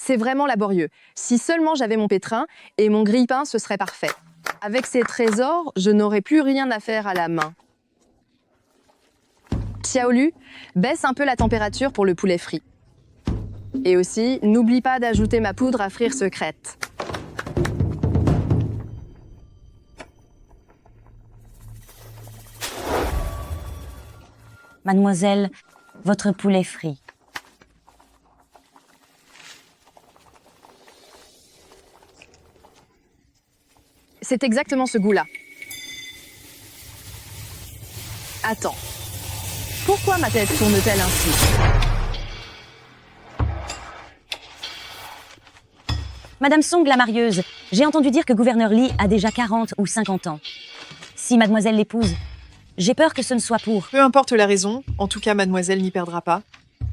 C'est vraiment laborieux. Si seulement j'avais mon pétrin et mon grille-pain, ce serait parfait. Avec ces trésors, je n'aurais plus rien à faire à la main. Xiaolu, baisse un peu la température pour le poulet frit. Et aussi, n'oublie pas d'ajouter ma poudre à frire secrète. Mademoiselle, votre poulet frit. C'est exactement ce goût-là. Attends. Pourquoi ma tête tourne-t-elle ainsi? Madame Song, la marieuse, j'ai entendu dire que gouverneur Li a déjà 40 ou 50 ans. Si mademoiselle l'épouse, j'ai peur que ce ne soit pour... Peu importe la raison, en tout cas mademoiselle n'y perdra pas.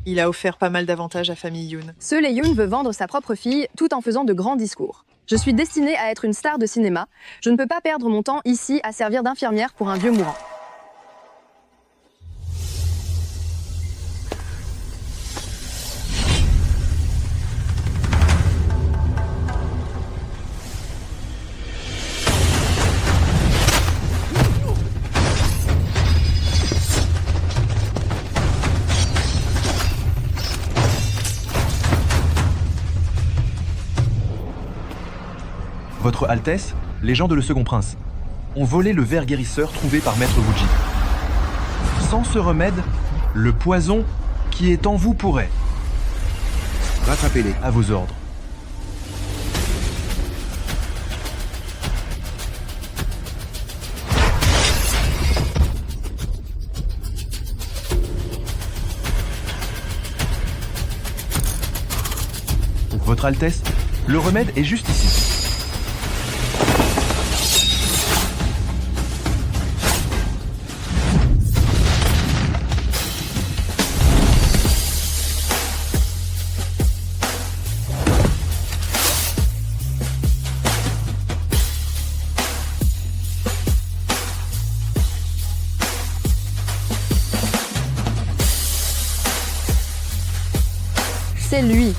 Il a offert pas mal d'avantages à famille Yoon. Ce Lee Yoon veut vendre sa propre fille tout en faisant de grands discours. Je suis destinée à être une star de cinéma. Je ne peux pas perdre mon temps ici à servir d'infirmière pour un vieux mourant. Votre Altesse, les gens de Le Second Prince ont volé le ver guérisseur trouvé par Maître Wuji. Sans ce remède, le poison qui est en vous pourrait... Rattrapez-les. À vos ordres. Votre Altesse, le remède est juste ici. C'est lui.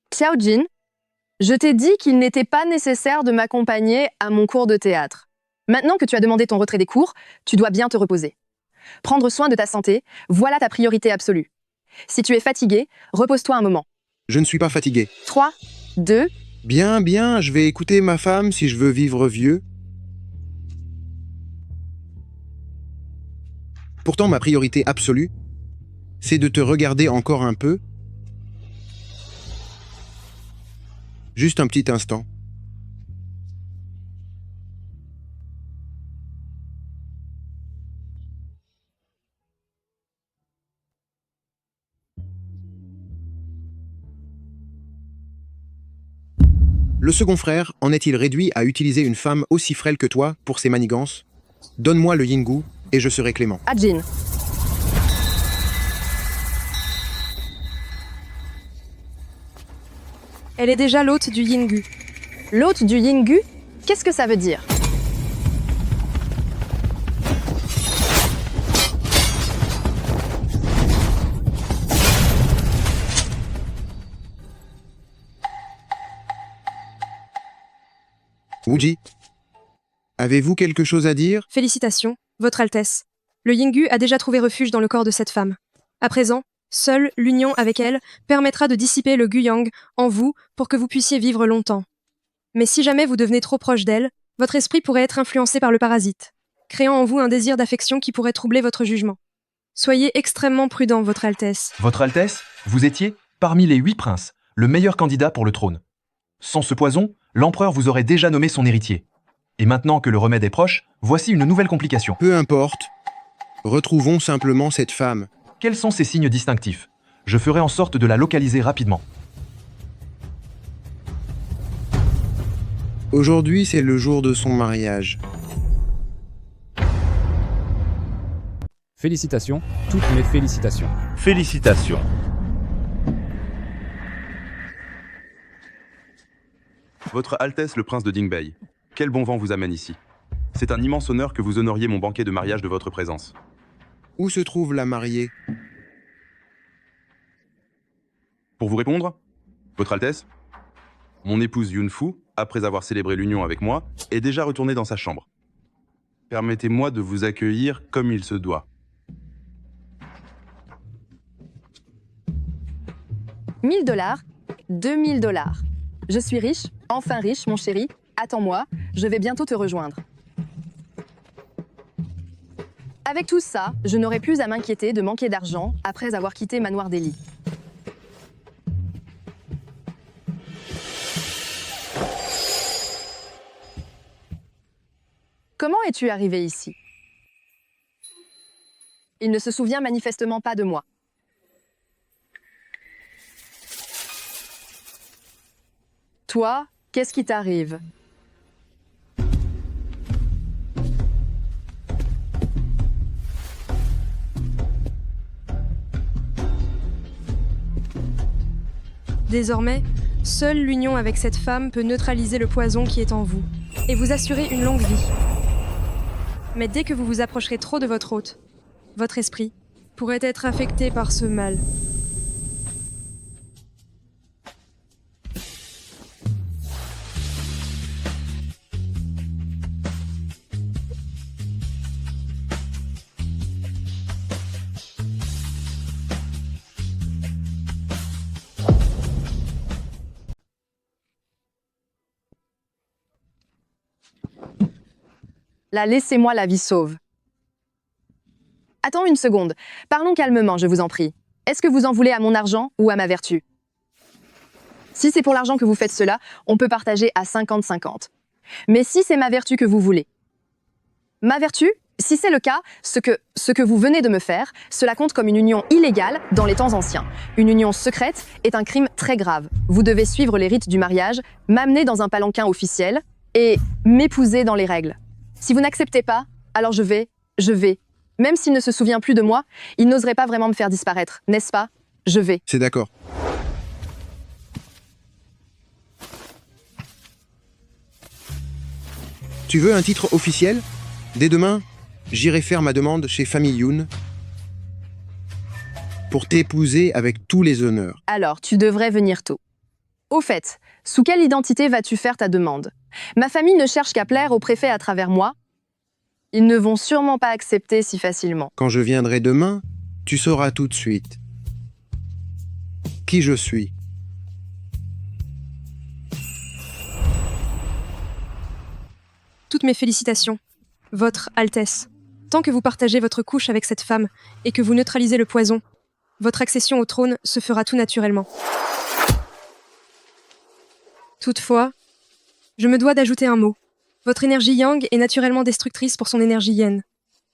Xiao Jin, je t'ai dit qu'il n'était pas nécessaire de m'accompagner à mon cours de théâtre. Maintenant que tu as demandé ton retrait des cours, tu dois bien te reposer. Prendre soin de ta santé, voilà ta priorité absolue. Si tu es fatigué, repose-toi un moment. Je ne suis pas fatigué. 3, 2, Bien, bien, je vais écouter ma femme si je veux vivre vieux. Pourtant, ma priorité absolue, c'est de te regarder encore un peu. Juste un petit instant. Le second frère en est-il réduit à utiliser une femme aussi frêle que toi pour ses manigances? Donne-moi le Yingu et je serai clément. à Jin. Elle est déjà l'hôte du Yingu. L'hôte du Yingu, qu'est-ce que ça veut dire? Wuji, avez-vous quelque chose à dire? Félicitations, Votre Altesse. Le Yingu a déjà trouvé refuge dans le corps de cette femme. À présent, seule l'union avec elle permettra de dissiper le Guyang en vous pour que vous puissiez vivre longtemps. Mais si jamais vous devenez trop proche d'elle, votre esprit pourrait être influencé par le parasite, créant en vous un désir d'affection qui pourrait troubler votre jugement. Soyez extrêmement prudent, Votre Altesse. Votre Altesse, vous étiez, parmi les 8 princes, le meilleur candidat pour le trône. Sans ce poison, l'empereur vous aurait déjà nommé son héritier. Et maintenant que le remède est proche, voici une nouvelle complication. Peu importe. Retrouvons simplement cette femme. Quels sont ces signes distinctifs? Je ferai en sorte de la localiser rapidement. Aujourd'hui, c'est le jour de son mariage. Félicitations, toutes mes félicitations. Félicitations. Votre Altesse le prince de Dingbei, quel bon vent vous amène ici? C'est un immense honneur que vous honoriez mon banquet de mariage de votre présence. Où se trouve la mariée? Pour vous répondre, Votre Altesse, mon épouse Yunfu, après avoir célébré l'union avec moi, est déjà retournée dans sa chambre. Permettez-moi de vous accueillir comme il se doit. 1 000 $, 2 000 $. Je suis riche, enfin riche, mon chéri. Attends-moi, je vais bientôt te rejoindre. Avec tout ça, je n'aurai plus à m'inquiéter de manquer d'argent après avoir quitté Manoir Delhi. Comment es-tu arrivé ici? Il ne se souvient manifestement pas de moi. Toi, qu'est-ce qui t'arrive? Désormais, seule l'union avec cette femme peut neutraliser le poison qui est en vous et vous assurer une longue vie. Mais dès que vous vous approcherez trop de votre hôte, votre esprit pourrait être affecté par ce mal. Là, laissez-moi la vie sauve. Attends une seconde. Parlons calmement, je vous en prie. Est-ce que vous en voulez à mon argent ou à ma vertu? Si c'est pour l'argent que vous faites cela, on peut partager à 50-50. Mais si c'est ma vertu que vous voulez. Ma vertu, si c'est le cas, ce que vous venez de me faire, cela compte comme une union illégale dans les temps anciens. Une union secrète est un crime très grave. Vous devez suivre les rites du mariage, m'amener dans un palanquin officiel et m'épouser dans les règles. Si vous n'acceptez pas, alors je vais. Même s'il ne se souvient plus de moi, il n'oserait pas vraiment me faire disparaître, n'est-ce pas? Je vais. C'est d'accord. Tu veux un titre officiel? Dès demain, j'irai faire ma demande chez Famille Yoon pour t'épouser avec tous les honneurs. Alors, tu devrais venir tôt. Au fait, sous quelle identité vas-tu faire ta demande? Ma famille ne cherche qu'à plaire au préfet à travers moi. Ils ne vont sûrement pas accepter si facilement. Quand je viendrai demain, tu sauras tout de suite qui je suis. Toutes mes félicitations, Votre Altesse. Tant que vous partagez votre couche avec cette femme et que vous neutralisez le poison, votre accession au trône se fera tout naturellement. Toutefois, je me dois d'ajouter un mot. Votre énergie yang est naturellement destructrice pour son énergie yin.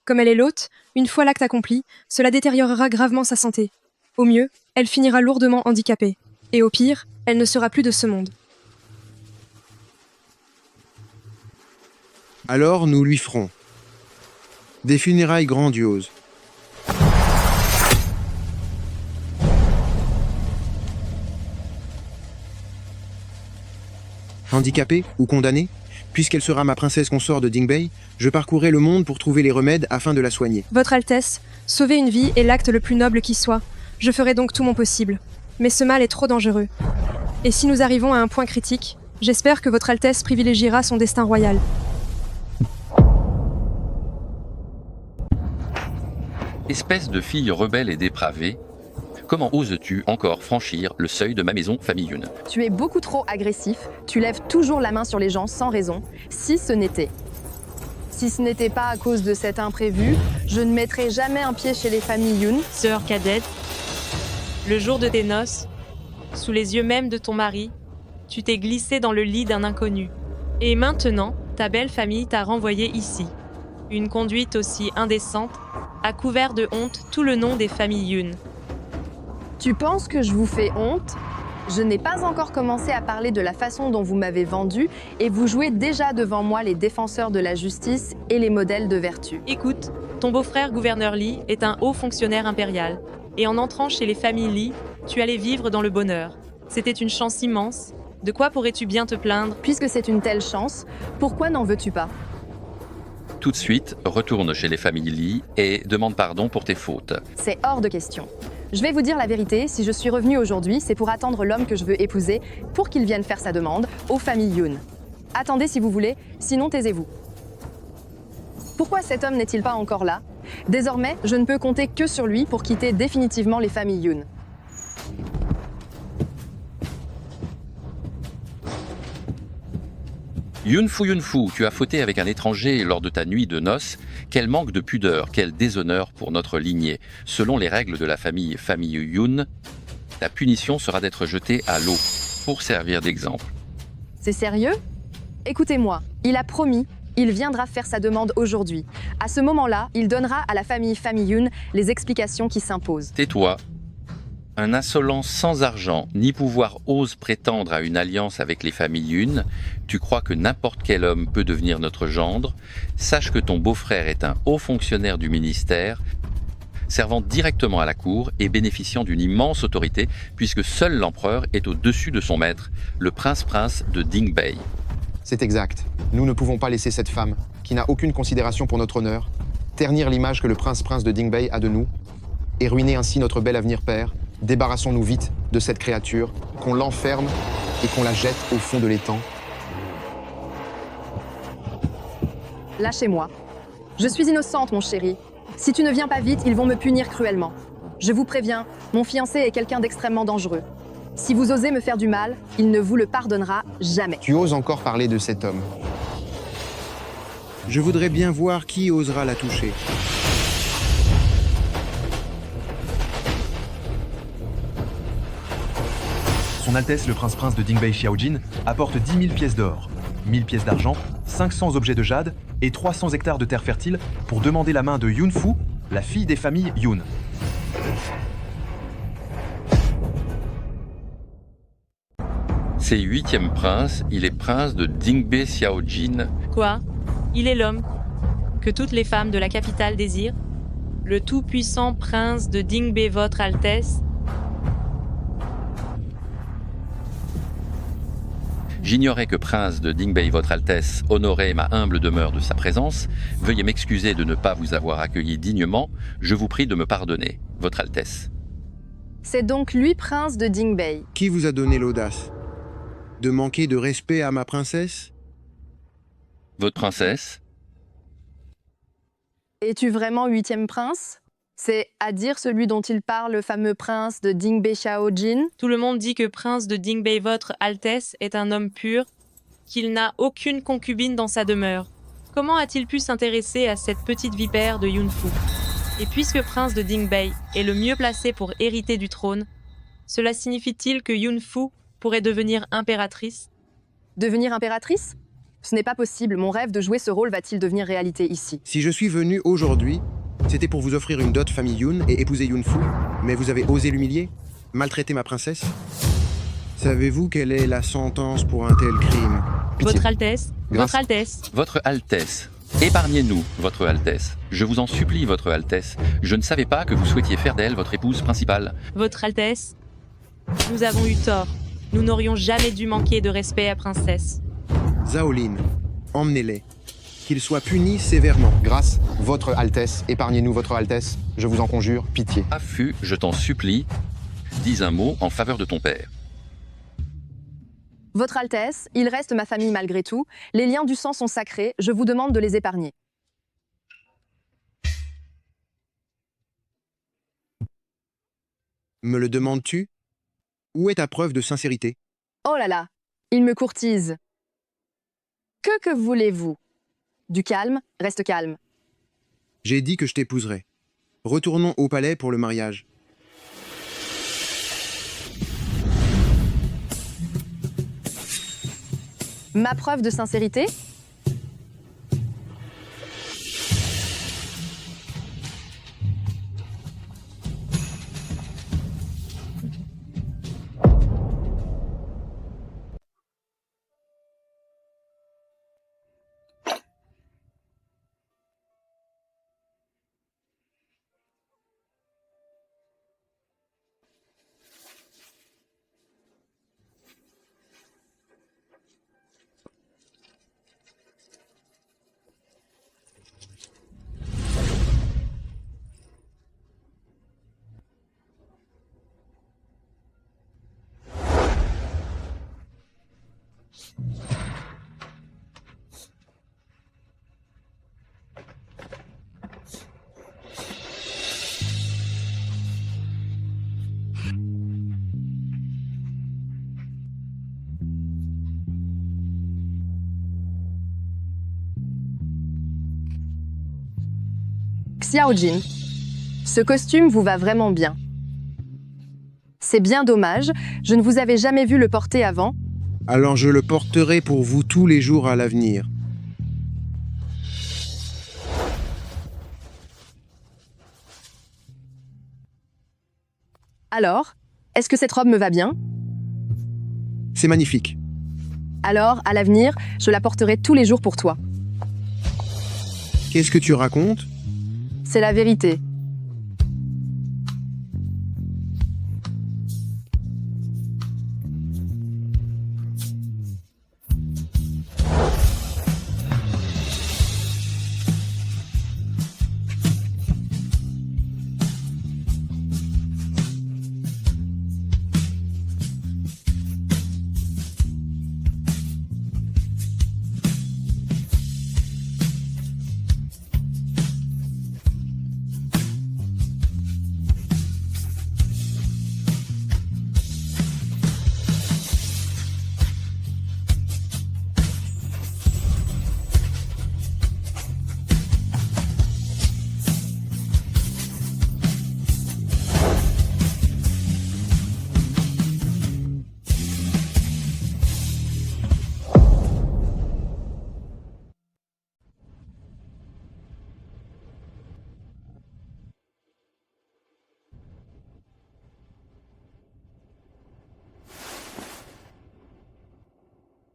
Comme elle est l'hôte, une fois l'acte accompli, cela détériorera gravement sa santé. Au mieux, elle finira lourdement handicapée. Et au pire, elle ne sera plus de ce monde. Alors nous lui ferons des funérailles grandioses. Handicapée ou condamnée, puisqu'elle sera ma princesse consort de Dingbei, je parcourrai le monde pour trouver les remèdes afin de la soigner. Votre Altesse, sauver une vie est l'acte le plus noble qui soit. Je ferai donc tout mon possible. Mais ce mal est trop dangereux. Et si nous arrivons à un point critique, j'espère que Votre Altesse privilégiera son destin royal. Espèce de fille rebelle et dépravée, comment oses-tu encore franchir le seuil de ma maison Famille Yoon? Tu es beaucoup trop agressif, tu lèves toujours la main sur les gens sans raison, si ce n'était pas à cause de cet imprévu, je ne mettrais jamais un pied chez les familles Yoon. Sœur cadette, le jour de tes noces, sous les yeux même de ton mari, tu t'es glissée dans le lit d'un inconnu. Et maintenant, ta belle famille t'a renvoyée ici. Une conduite aussi indécente a couvert de honte tout le nom des familles Yoon. Tu penses que je vous fais honte? Je n'ai pas encore commencé à parler de la façon dont vous m'avez vendu et vous jouez déjà devant moi les défenseurs de la justice et les modèles de vertu. Écoute, ton beau-frère gouverneur Lee est un haut fonctionnaire impérial. Et en entrant chez les familles Lee, tu allais vivre dans le bonheur. C'était une chance immense. De quoi pourrais-tu bien te plaindre? Puisque c'est une telle chance, pourquoi n'en veux-tu pas? tout de suite, retourne chez les familles Lee et demande pardon pour tes fautes. C'est hors de question. Je vais vous dire la vérité, si je suis revenue aujourd'hui, c'est pour attendre l'homme que je veux épouser pour qu'il vienne faire sa demande aux familles Yoon. Attendez si vous voulez, sinon taisez-vous. Pourquoi cet homme n'est-il pas encore là? Désormais, je ne peux compter que sur lui pour quitter définitivement les familles Yoon. Yunfu, tu as fauté avec un étranger lors de ta nuit de noces. Quel manque de pudeur, quel déshonneur pour notre lignée. Selon les règles de la famille Yoon, ta punition sera d'être jeté à l'eau, pour servir d'exemple. C'est sérieux? Écoutez-moi, il a promis, il viendra faire sa demande aujourd'hui. À ce moment-là, il donnera à la famille Yoon les explications qui s'imposent. Tais-toi. Un insolent sans argent ni pouvoir ose prétendre à une alliance avec les familles Yoon. Tu crois que n'importe quel homme peut devenir notre gendre. Sache que ton beau-frère est un haut fonctionnaire du ministère, servant directement à la cour et bénéficiant d'une immense autorité, puisque seul l'empereur est au-dessus de son maître, le prince de Dingbei. C'est exact. Nous ne pouvons pas laisser cette femme, qui n'a aucune considération pour notre honneur, ternir l'image que le prince de Dingbei a de nous, et ruiner ainsi notre bel avenir père. Débarrassons-nous vite de cette créature, qu'on l'enferme et qu'on la jette au fond de l'étang. Lâchez-moi. Je suis innocente, mon chéri. Si tu ne viens pas vite, ils vont me punir cruellement. Je vous préviens, mon fiancé est quelqu'un d'extrêmement dangereux. Si vous osez me faire du mal, il ne vous le pardonnera jamais. Tu oses encore parler de cet homme. Je voudrais bien voir qui osera la toucher. Son Altesse le prince de Dingbei Xiaojin apporte 10 000 pièces d'or, 1000 pièces d'argent, 500 objets de jade et 300 hectares de terre fertile pour demander la main de Yunfu, la fille des familles Yoon. C'est 8e prince, il est prince de Dingbei Xiaojin. Quoi? Il est l'homme que toutes les femmes de la capitale désirent? Le tout-puissant prince de Dingbei, votre Altesse? J'ignorais que prince de Dingbei, votre Altesse, honorait ma humble demeure de sa présence. Veuillez m'excuser de ne pas vous avoir accueilli dignement. Je vous prie de me pardonner, votre Altesse. C'est donc lui, prince de Dingbei. Qui vous a donné l'audace de manquer de respect à ma princesse? Votre princesse? Es-tu vraiment 8e prince? C'est à dire celui dont il parle, le fameux prince de Dingbei Xiaojin? Tout le monde dit que prince de Dingbei, votre Altesse, est un homme pur, qu'il n'a aucune concubine dans sa demeure. Comment a-t-il pu s'intéresser à cette petite vipère de Yunfu? Et puisque prince de Dingbei est le mieux placé pour hériter du trône, cela signifie-t-il que Yunfu pourrait devenir impératrice? Devenir impératrice? Ce n'est pas possible, mon rêve de jouer ce rôle va-t-il devenir réalité ici? Si je suis venu aujourd'hui, c'était pour vous offrir une dot famille Yoon et épouser Yunfu, mais vous avez osé l'humilier, maltraiter ma princesse. Savez-vous quelle est la sentence pour un tel crime? Pitié. Votre Altesse, Grâce. votre Altesse. Votre Altesse. Épargnez-nous, votre Altesse. Je vous en supplie, votre Altesse. Je ne savais pas que vous souhaitiez faire d'elle votre épouse principale. Votre Altesse, nous avons eu tort. Nous n'aurions jamais dû manquer de respect à princesse. Zaolin, emmenez-les. Qu'ils soient punis sévèrement. Grâce, votre Altesse, épargnez-nous, votre Altesse. Je vous en conjure, pitié. Affu, je t'en supplie, dis un mot en faveur de ton père. Votre Altesse, il reste ma famille malgré tout. Les liens du sang sont sacrés, je vous demande de les épargner. Me le demandes-tu? Où est ta preuve de sincérité? Oh là là, il me courtise. Que voulez-vous? Du calme, reste calme. J'ai dit que je t'épouserais. Retournons au palais pour le mariage. Ma preuve de sincérité? Xiao Jin, ce costume vous va vraiment bien. C'est bien dommage, je ne vous avais jamais vu le porter avant. Alors je le porterai pour vous tous les jours à l'avenir. Alors, est-ce que cette robe me va bien? C'est magnifique. Alors, à l'avenir, je la porterai tous les jours pour toi. Qu'est-ce que tu racontes? C'est la vérité.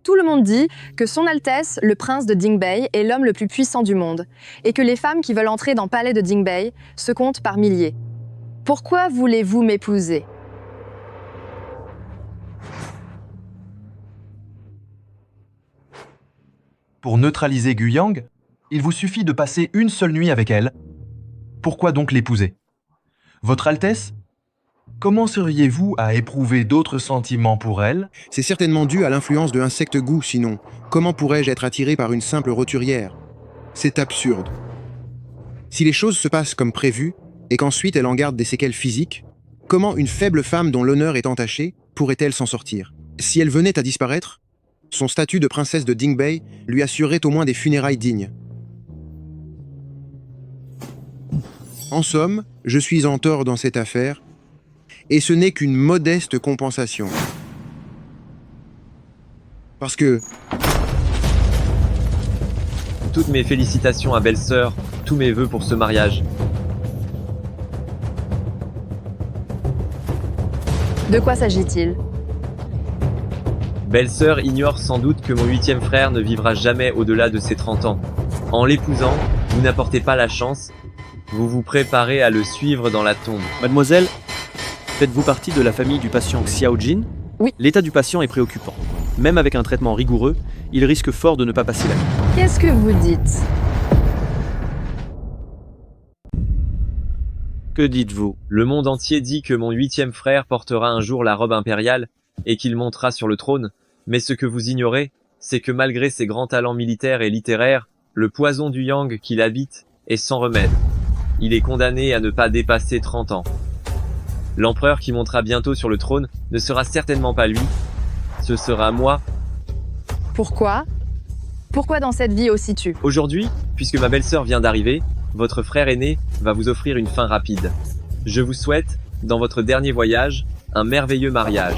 Tout le monde dit que Son Altesse, le prince de Dingbei, est l'homme le plus puissant du monde, et que les femmes qui veulent entrer dans le palais de Dingbei se comptent par milliers. Pourquoi voulez-vous m'épouser? Pour neutraliser Guyang, il vous suffit de passer une seule nuit avec elle. Pourquoi donc l'épouser? Votre Altesse, comment seriez-vous à éprouver d'autres sentiments pour elle? C'est certainement dû à l'influence de insectes goût, sinon. Comment pourrais-je être attiré par une simple roturière? C'est absurde. Si les choses se passent comme prévu, et qu'ensuite elle en garde des séquelles physiques, comment une faible femme dont l'honneur est entaché pourrait-elle s'en sortir? Si elle venait à disparaître, son statut de princesse de Dingbei lui assurerait au moins des funérailles dignes. En somme, je suis en tort dans cette affaire, et ce n'est qu'une modeste compensation. Parce que... Toutes mes félicitations à belle-sœur, tous mes vœux pour ce mariage. De quoi s'agit-il? Belle-sœur ignore sans doute que mon 8e frère ne vivra jamais au-delà de ses 30 ans. En l'épousant, vous n'apportez pas la chance, vous vous préparez à le suivre dans la tombe. Mademoiselle, faites-vous partie de la famille du patient Xiao Jin? Oui. L'état du patient est préoccupant. Même avec un traitement rigoureux, il risque fort de ne pas passer la nuit. Qu'est-ce que vous dites? Que dites-vous? Le monde entier dit que mon 8e frère portera un jour la robe impériale et qu'il montera sur le trône, mais ce que vous ignorez, c'est que malgré ses grands talents militaires et littéraires, le poison du Yang qu'il habite est sans remède. Il est condamné à ne pas dépasser 30 ans. L'empereur qui montera bientôt sur le trône ne sera certainement pas lui, ce sera moi. Pourquoi? Pourquoi dans cette vie aussi tu? Aujourd'hui, puisque ma belle-sœur vient d'arriver, votre frère aîné va vous offrir une fin rapide. Je vous souhaite, dans votre dernier voyage, un merveilleux mariage.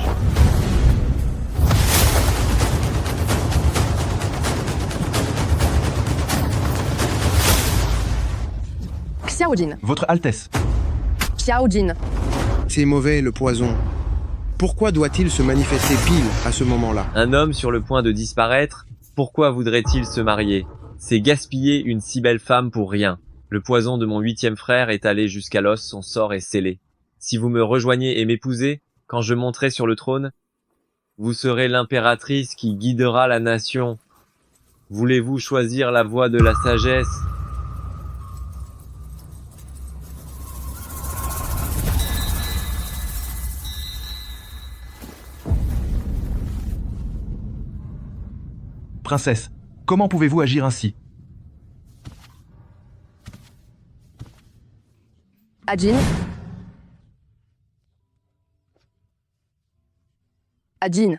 Xiao Jin. Votre Altesse. Xiao Jin. C'est mauvais, le poison. Pourquoi doit-il se manifester pile à ce moment-là? Un homme sur le point de disparaître, pourquoi voudrait-il se marier? C'est gaspiller une si belle femme pour rien. Le poison de mon 8e frère est allé jusqu'à l'os, son sort est scellé. Si vous me rejoignez et m'épousez, quand je monterai sur le trône, vous serez l'impératrice qui guidera la nation. Voulez-vous choisir la voie de la sagesse? Princesse, comment pouvez-vous agir ainsi? Ajin. Ajin,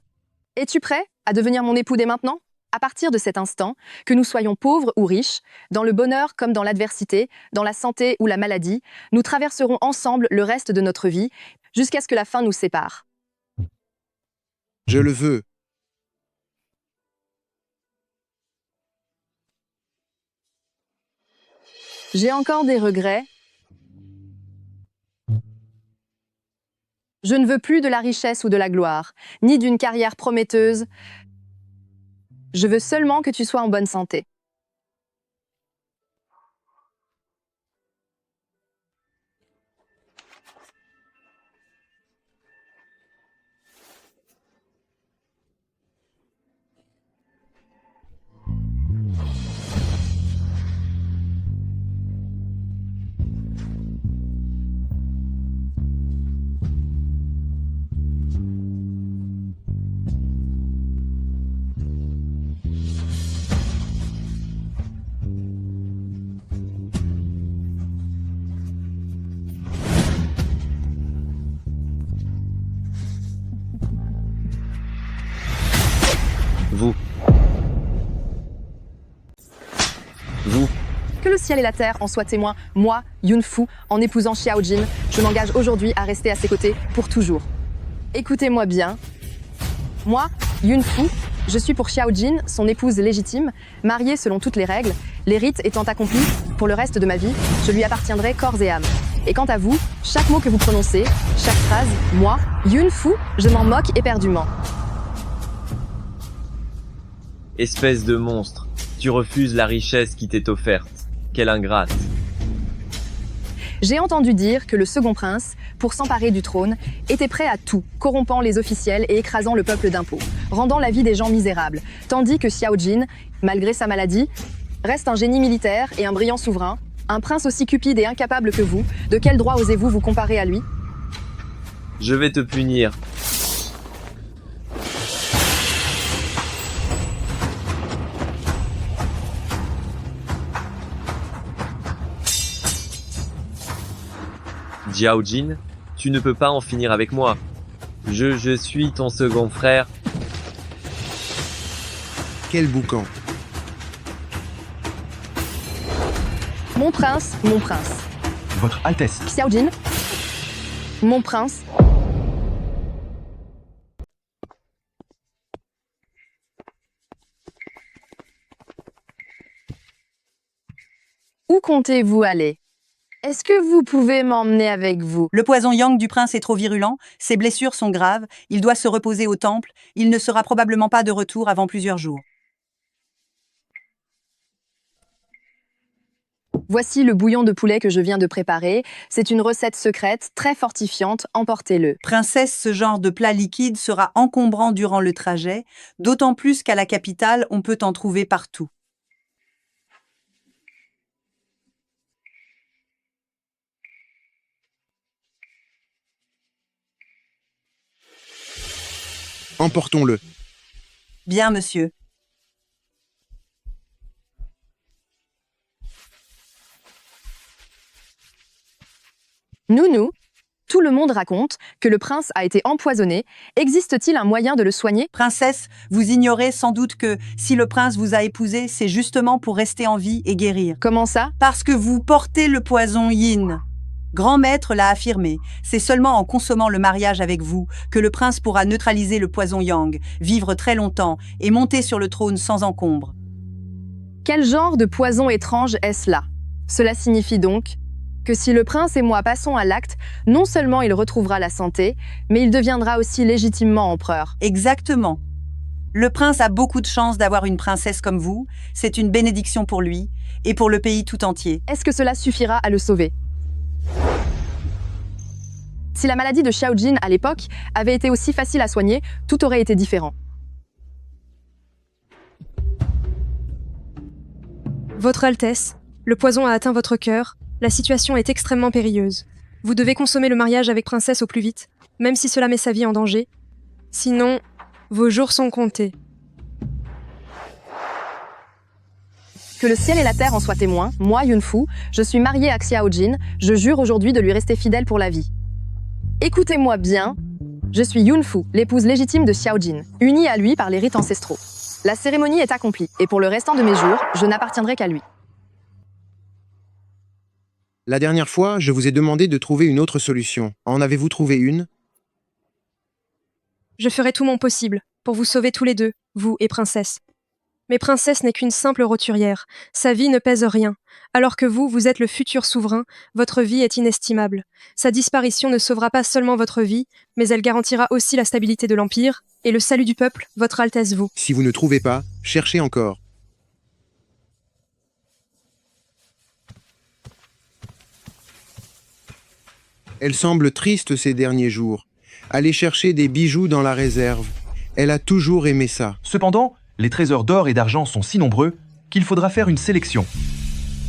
es-tu prêt à devenir mon époux dès maintenant? À partir de cet instant, que nous soyons pauvres ou riches, dans le bonheur comme dans l'adversité, dans la santé ou la maladie, nous traverserons ensemble le reste de notre vie, jusqu'à ce que la fin nous sépare. Je le veux. J'ai encore des regrets. Je ne veux plus de la richesse ou de la gloire, ni d'une carrière prometteuse. Je veux seulement que tu sois en bonne santé. Vous. Que le ciel et la terre en soient témoins, moi, Yun-Fu, en épousant Xiao-Jin, je m'engage aujourd'hui à rester à ses côtés pour toujours. Écoutez-moi bien. Moi, Yun-Fu, je suis pour Xiao-Jin, son épouse légitime, mariée selon toutes les règles, les rites étant accomplis, pour le reste de ma vie, je lui appartiendrai corps et âme. Et quant à vous, chaque mot que vous prononcez, chaque phrase, moi, Yun-Fu, je m'en moque éperdument. Espèce de monstre, tu refuses la richesse qui t'est offerte. Quelle ingrate. J'ai entendu dire que le second prince, pour s'emparer du trône, était prêt à tout, corrompant les officiels et écrasant le peuple d'impôts, rendant la vie des gens misérable, tandis que Xiao-Jin, malgré sa maladie, reste un génie militaire et un brillant souverain, un prince aussi cupide et incapable que vous. De quel droit osez-vous vous comparer à lui? Je vais te punir. Xiao-Jin, tu ne peux pas en finir avec moi. Je suis ton second frère. Quel boucan. Mon prince, mon prince. Votre Altesse. Xiao-Jin, mon prince. Où comptez-vous aller? Est-ce que vous pouvez m'emmener avec vous? Le poison yang du prince est trop virulent, ses blessures sont graves, il doit se reposer au temple, il ne sera probablement pas de retour avant plusieurs jours. Voici le bouillon de poulet que je viens de préparer. C'est une recette secrète, très fortifiante, emportez-le. Princesse, ce genre de plat liquide sera encombrant durant le trajet, d'autant plus qu'à la capitale, on peut en trouver partout. Emportons-le. Bien, monsieur. Nounou, tout le monde raconte que le prince a été empoisonné. Existe-t-il un moyen de le soigner? Princesse, vous ignorez sans doute que si le prince vous a épousé, c'est justement pour rester en vie et guérir. Comment ça? Parce que vous portez le poison yin. Grand maître l'a affirmé, c'est seulement en consommant le mariage avec vous que le prince pourra neutraliser le poison yang, vivre très longtemps et monter sur le trône sans encombre. Quel genre de poison étrange est-ce là? Cela signifie donc que si le prince et moi passons à l'acte, non seulement il retrouvera la santé, mais il deviendra aussi légitimement empereur. Exactement. Le prince a beaucoup de chance d'avoir une princesse comme vous, c'est une bénédiction pour lui et pour le pays tout entier. Est-ce que cela suffira à le sauver? Si la maladie de Xiao-Jin à l'époque avait été aussi facile à soigner, tout aurait été différent. Votre Altesse, le poison a atteint votre cœur, la situation est extrêmement périlleuse. Vous devez consommer le mariage avec princesse au plus vite, même si cela met sa vie en danger. Sinon, vos jours sont comptés. Que le ciel et la terre en soient témoins, moi, Yun-Fu, je suis mariée à Xiao-Jin, je jure aujourd'hui de lui rester fidèle pour la vie. Écoutez-moi bien, je suis Yun-Fu, l'épouse légitime de Xiao-Jin, unie à lui par les rites ancestraux. La cérémonie est accomplie, et pour le restant de mes jours, je n'appartiendrai qu'à lui. La dernière fois, je vous ai demandé de trouver une autre solution. En avez-vous trouvé une? Je ferai tout mon possible pour vous sauver tous les deux, vous et Princesse. Mais Princesse n'est qu'une simple roturière. Sa vie ne pèse rien. Alors que vous êtes le futur souverain, votre vie est inestimable. Sa disparition ne sauvera pas seulement votre vie, mais elle garantira aussi la stabilité de l'Empire et le salut du peuple, votre Altesse vous. Si vous ne trouvez pas, cherchez encore. Elle semble triste ces derniers jours. Allez chercher des bijoux dans la réserve. Elle a toujours aimé ça. Cependant, les trésors d'or et d'argent sont si nombreux qu'il faudra faire une sélection.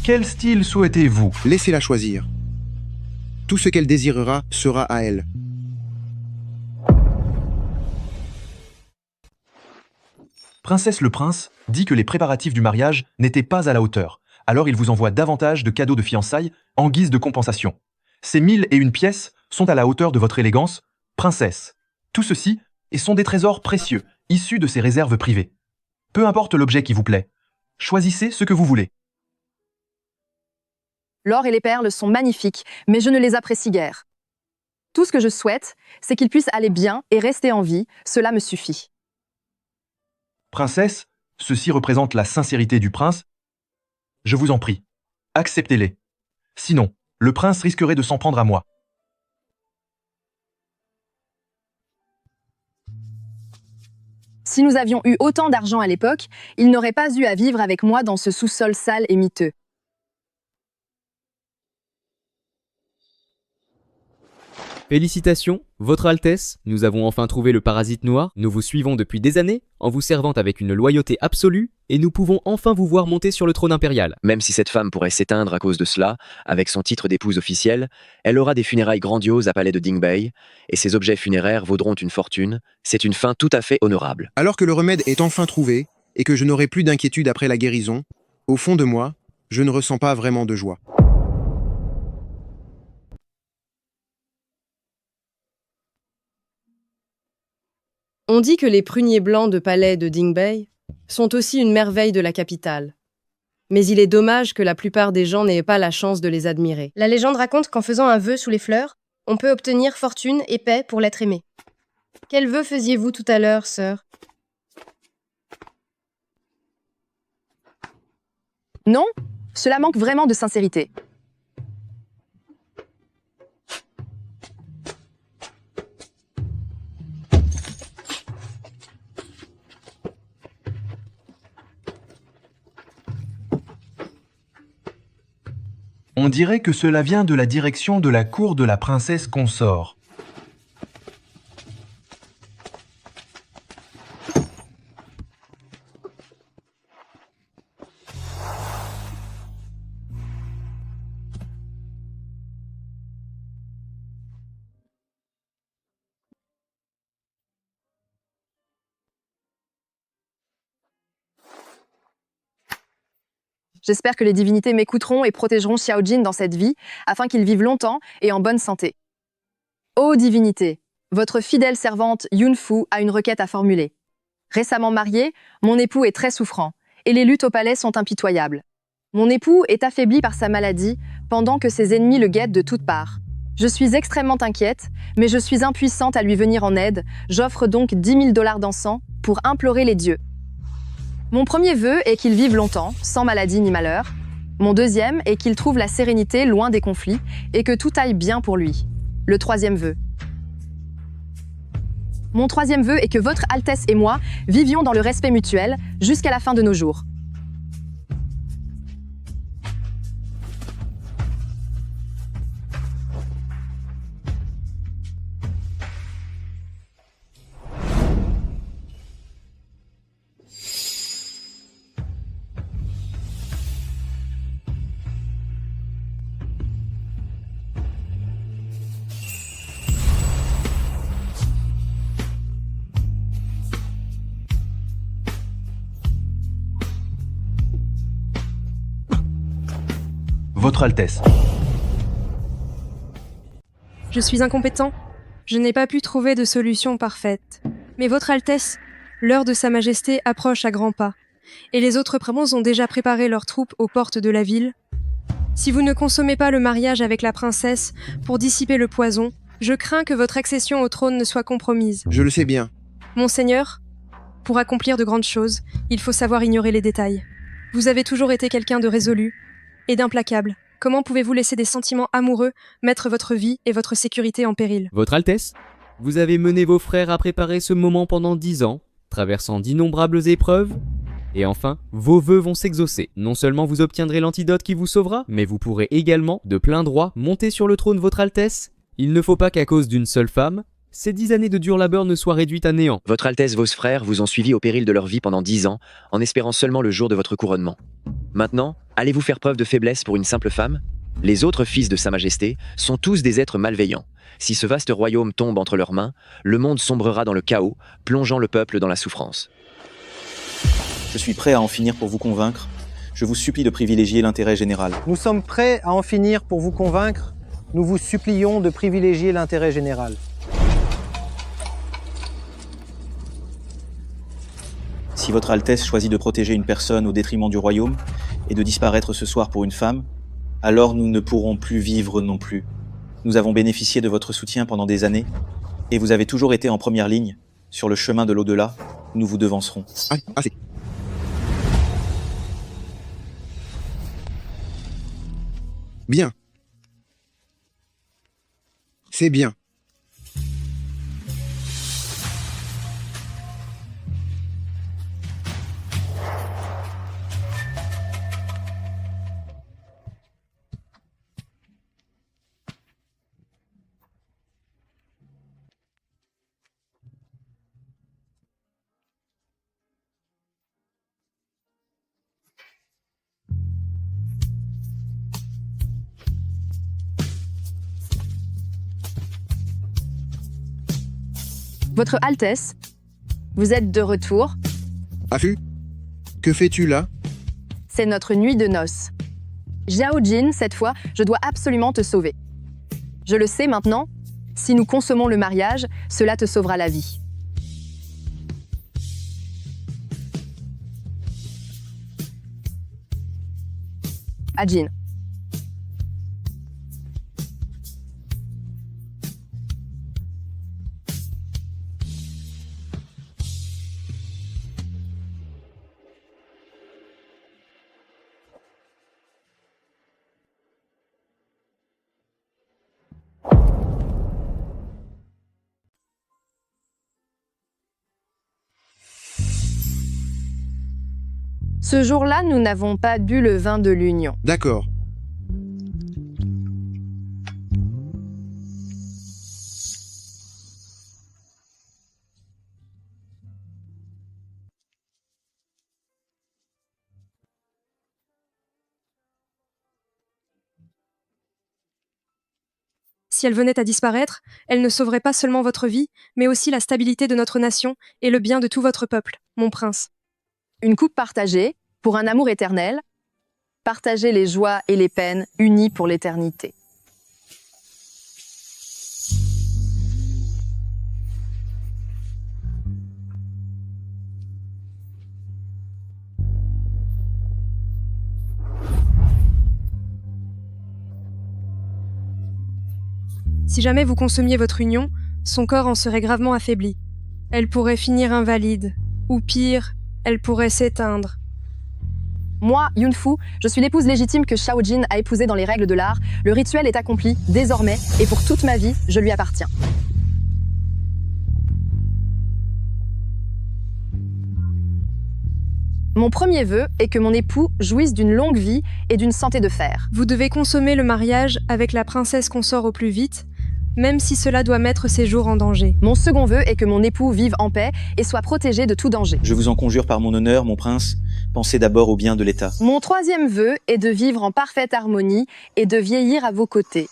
Quel style souhaitez-vous? Laissez-la choisir. Tout ce qu'elle désirera sera à elle. Princesse le Prince dit que les préparatifs du mariage n'étaient pas à la hauteur, alors il vous envoie davantage de cadeaux de fiançailles en guise de compensation. Ces 1001 pièces sont à la hauteur de votre élégance, princesse. Tout ceci sont des trésors précieux, issus de ses réserves privées. Peu importe l'objet qui vous plaît, choisissez ce que vous voulez. L'or et les perles sont magnifiques, mais je ne les apprécie guère. Tout ce que je souhaite, c'est qu'ils puissent aller bien et rester en vie, cela me suffit. Princesse, ceci représente la sincérité du prince. Je vous en prie, acceptez-les. Sinon, le prince risquerait de s'en prendre à moi. Si nous avions eu autant d'argent à l'époque, il n'aurait pas eu à vivre avec moi dans ce sous-sol sale et miteux. Félicitations, Votre Altesse, nous avons enfin trouvé le parasite noir, nous vous suivons depuis des années, en vous servant avec une loyauté absolue, et nous pouvons enfin vous voir monter sur le trône impérial. Même si cette femme pourrait s'éteindre à cause de cela, avec son titre d'épouse officielle, elle aura des funérailles grandioses à Palais de Dingbei, et ses objets funéraires vaudront une fortune. C'est une fin tout à fait honorable. Alors que le remède est enfin trouvé, et que je n'aurai plus d'inquiétude après la guérison, au fond de moi, je ne ressens pas vraiment de joie. On dit que les pruniers blancs de palais de Dingbei sont aussi une merveille de la capitale. Mais il est dommage que la plupart des gens n'aient pas la chance de les admirer. La légende raconte qu'en faisant un vœu sous les fleurs, on peut obtenir fortune et paix pour l'être aimé. Quel vœu faisiez-vous tout à l'heure, sœur? Non, cela manque vraiment de sincérité. On dirait que cela vient de la direction de la cour de la princesse consort. J'espère que les divinités m'écouteront et protégeront Xiao Jin dans cette vie, afin qu'il vive longtemps et en bonne santé. Ô divinité, votre fidèle servante Yun Fu a une requête à formuler. Récemment marié, mon époux est très souffrant, et les luttes au palais sont impitoyables. Mon époux est affaibli par sa maladie, pendant que ses ennemis le guettent de toutes parts. Je suis extrêmement inquiète, mais je suis impuissante à lui venir en aide, j'offre donc 10 000 $ d'encens pour implorer les dieux. Mon premier vœu est qu'il vive longtemps, sans maladie ni malheur. Mon deuxième est qu'il trouve la sérénité loin des conflits et que tout aille bien pour lui. Le troisième vœu. Mon troisième vœu est que votre Altesse et moi vivions dans le respect mutuel jusqu'à la fin de nos jours. Votre Altesse. Je suis incompétent. Je n'ai pas pu trouver de solution parfaite. Mais Votre Altesse, L'heure de Sa Majesté approche à grands pas, et les autres princes ont déjà préparé leurs troupes aux portes de la ville. Si vous ne consommez pas le mariage avec la princesse pour dissiper le poison, je crains que votre accession au trône ne soit compromise. Je le sais bien. Monseigneur, pour accomplir de grandes choses, il faut savoir ignorer les détails. Vous avez toujours été quelqu'un de résolu et d'implacable. Comment pouvez-vous laisser des sentiments amoureux mettre votre vie et votre sécurité en péril? Votre Altesse, vous avez mené vos frères à préparer ce moment pendant 10 ans, traversant d'innombrables épreuves. Et enfin, vos vœux vont s'exaucer. Non seulement vous obtiendrez l'antidote qui vous sauvera, mais vous pourrez également, de plein droit, monter sur le trône Votre Altesse. Il ne faut pas qu'à cause d'une seule femme, ces 10 années de dur labeur ne soient réduites à néant. Votre Altesse, vos frères vous ont suivi au péril de leur vie pendant 10 ans, en espérant seulement le jour de votre couronnement. Maintenant, allez-vous faire preuve de faiblesse pour une simple femme? Les autres fils de Sa Majesté sont tous des êtres malveillants. Si ce vaste royaume tombe entre leurs mains, le monde sombrera dans le chaos, plongeant le peuple dans la souffrance. Je suis prêt à en finir pour vous convaincre. Je vous supplie de privilégier l'intérêt général. Nous sommes prêts à en finir pour vous convaincre. Nous vous supplions de privilégier l'intérêt général. Si votre Altesse choisit de protéger une personne au détriment du royaume et de disparaître ce soir pour une femme, alors nous ne pourrons plus vivre non plus. Nous avons bénéficié de votre soutien pendant des années et vous avez toujours été en première ligne. Sur le chemin de l'au-delà, nous vous devancerons. Assez. Bien. C'est bien. Votre Altesse, vous êtes de retour. Affût, que fais-tu là? C'est notre nuit de noces. Xiao Jin, cette fois, je dois absolument te sauver. Je le sais maintenant, si nous consommons le mariage, cela te sauvera la vie. À Jin. Ce jour-là, nous n'avons pas bu le vin de l'union. D'accord. Si elle venait à disparaître, elle ne sauverait pas seulement votre vie, mais aussi la stabilité de notre nation et le bien de tout votre peuple, mon prince. Une coupe partagée, pour un amour éternel, partager les joies et les peines unis pour l'éternité. Si jamais vous consommiez votre union, son corps en serait gravement affaibli. Elle pourrait finir invalide, ou pire, elle pourrait s'éteindre. Moi, Yunfu, je suis l'épouse légitime que Xiao Jin a épousée dans les règles de l'art. Le rituel est accompli, désormais, et pour toute ma vie, je lui appartiens. Mon premier vœu est que mon époux jouisse d'une longue vie et d'une santé de fer. Vous devez consommer le mariage avec la princesse consort au plus vite, même si cela doit mettre ses jours en danger. Mon second vœu est que mon époux vive en paix et soit protégé de tout danger. Je vous en conjure par mon honneur, mon prince, pensez d'abord au bien de l'État. Mon troisième vœu est de vivre en parfaite harmonie et de vieillir à vos côtés.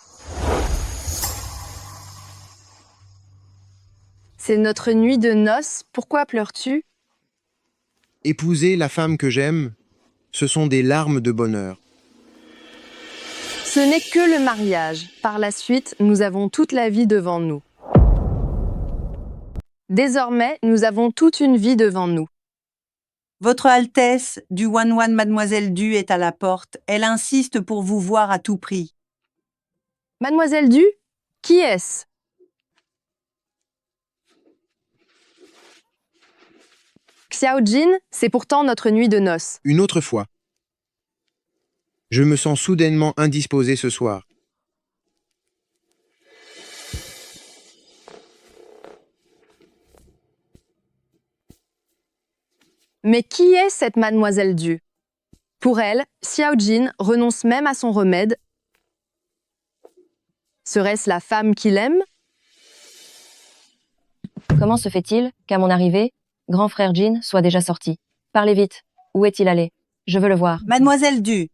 C'est notre nuit de noces, pourquoi pleures-tu? Épouser la femme que j'aime, ce sont des larmes de bonheur. Ce n'est que le mariage. Par la suite, nous avons toute la vie devant nous. Désormais, nous avons toute une vie devant nous. Votre Altesse du Wan Mademoiselle Du est à la porte. Elle insiste pour vous voir à tout prix. Mademoiselle Du, qui est-ce? Xiao Jin, c'est pourtant notre nuit de noces. Une autre fois. Je me sens soudainement indisposé ce soir. Mais qui est cette Mademoiselle Du? Pour elle, Xiao Jin renonce même à son remède. Serait-ce la femme qu'il aime? Comment se fait-il qu'à mon arrivée, grand frère Jin soit déjà sorti? Parlez vite. Où est-il allé? Je veux le voir. Mademoiselle Du,